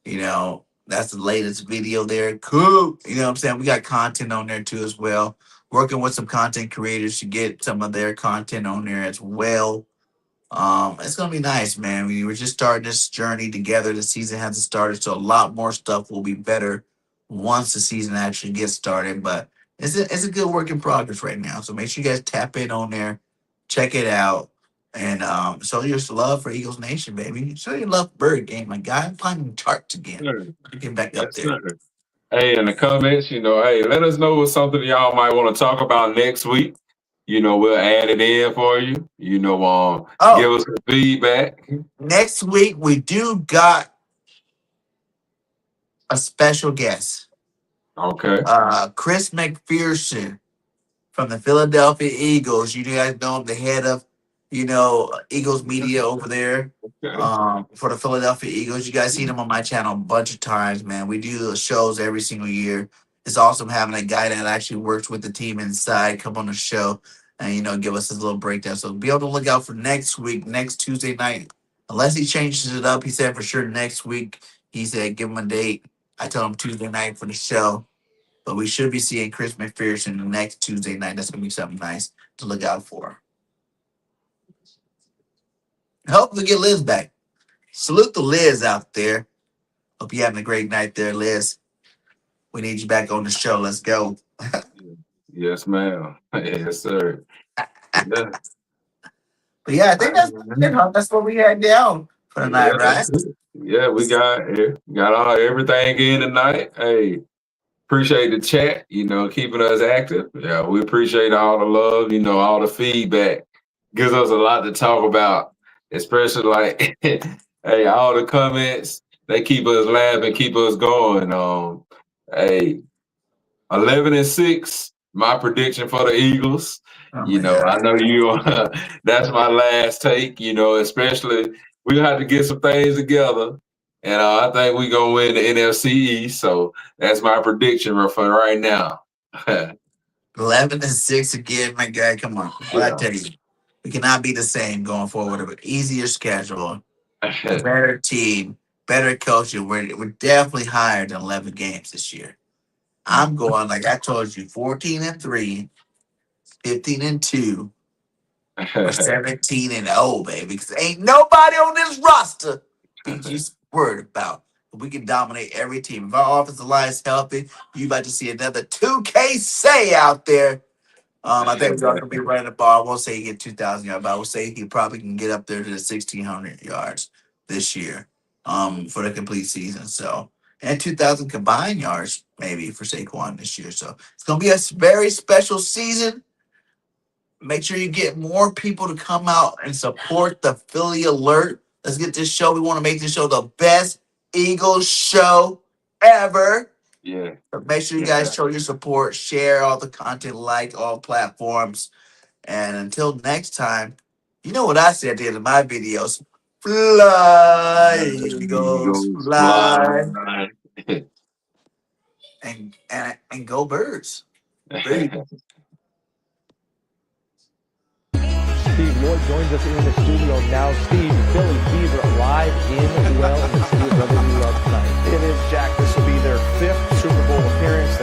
That's the latest video there. Cool. You know what I'm saying? We got content on there too as well. Working with some content creators to get some of their content on there as well. It's gonna be nice, man. We were just starting this journey together. The season hasn't started, so a lot more stuff will be better once the season actually gets started. But it's a good work in progress right now. So make sure you guys tap in on there, check it out, and show your love for Eagles Nation, baby. Show your love for Bird Game, my guy. I'm finding charts again. Sure. Get back up Yes, there. sir. Hey, in the comments, hey, let us know what's something y'all might want to talk about next week. We'll add it in for you. Give us some feedback. Next week we do got a special guest. Okay. Chris McPherson from the Philadelphia Eagles. You guys know him, the head of, Eagles media over there. For the Philadelphia Eagles. You guys seen him on my channel a bunch of times, man. We do shows every single year. It's awesome having a guy that actually works with the team inside come on the show and, give us his little breakdown. So be on the lookout for next week, next Tuesday night. Unless he changes it up, he said for sure next week. He said give him a date. I told him Tuesday night for the show. But we should be seeing Chris McPherson the next Tuesday night. That's going to be something nice to look out for. Hopefully get Liz back. Salute to Liz out there. Hope you're having a great night there, Liz. We need you back on the show. Let's go. Yes, ma'am. Yes, sir. Yeah. But yeah, I think that's what we had down for the night, right? Yeah, we got everything in tonight. Hey, appreciate the chat, keeping us active. Yeah, we appreciate all the love, all the feedback. Gives us a lot to talk about, especially hey, all the comments, they keep us laughing, keep us going. Hey, 11-6, my prediction for the Eagles. I know you. That's my last take. Especially we have to get some things together, and I think we're gonna win the NFC East. So that's my prediction for right now. 11-6 again, my guy. Come on, I tell you, we cannot be the same going forward. An easier schedule, a better team, better coaching. We're definitely higher than 11 games this year. I'm going like I told you, 14-3. 15-2, or 17-0, baby. Because ain't nobody on this roster you worried about. We can dominate every team. If our offensive line is healthy, you about to see another 2K say out there. I think we're going to be running the ball. I won't say he get 2,000 yards, but I will say he probably can get up there to the 1,600 yards this year for the complete season. So, and 2,000 combined yards maybe for Saquon this year. So it's going to be a very special season. Make sure you get more people to come out and support the Philly Alert. Let's get this show. We want to make this show the best Eagles show ever. Yeah. But make sure you guys show your support, share all the content, like all platforms. And until next time, you know what I say at the end of my videos. Fly, Eagles, fly. and go Birds. Steve Lloyd joins us in the studio now. Steve, Philly Fever live in the studio. Brother, you love tonight. It is, Jack. This will be their 5th Super Bowl appearance.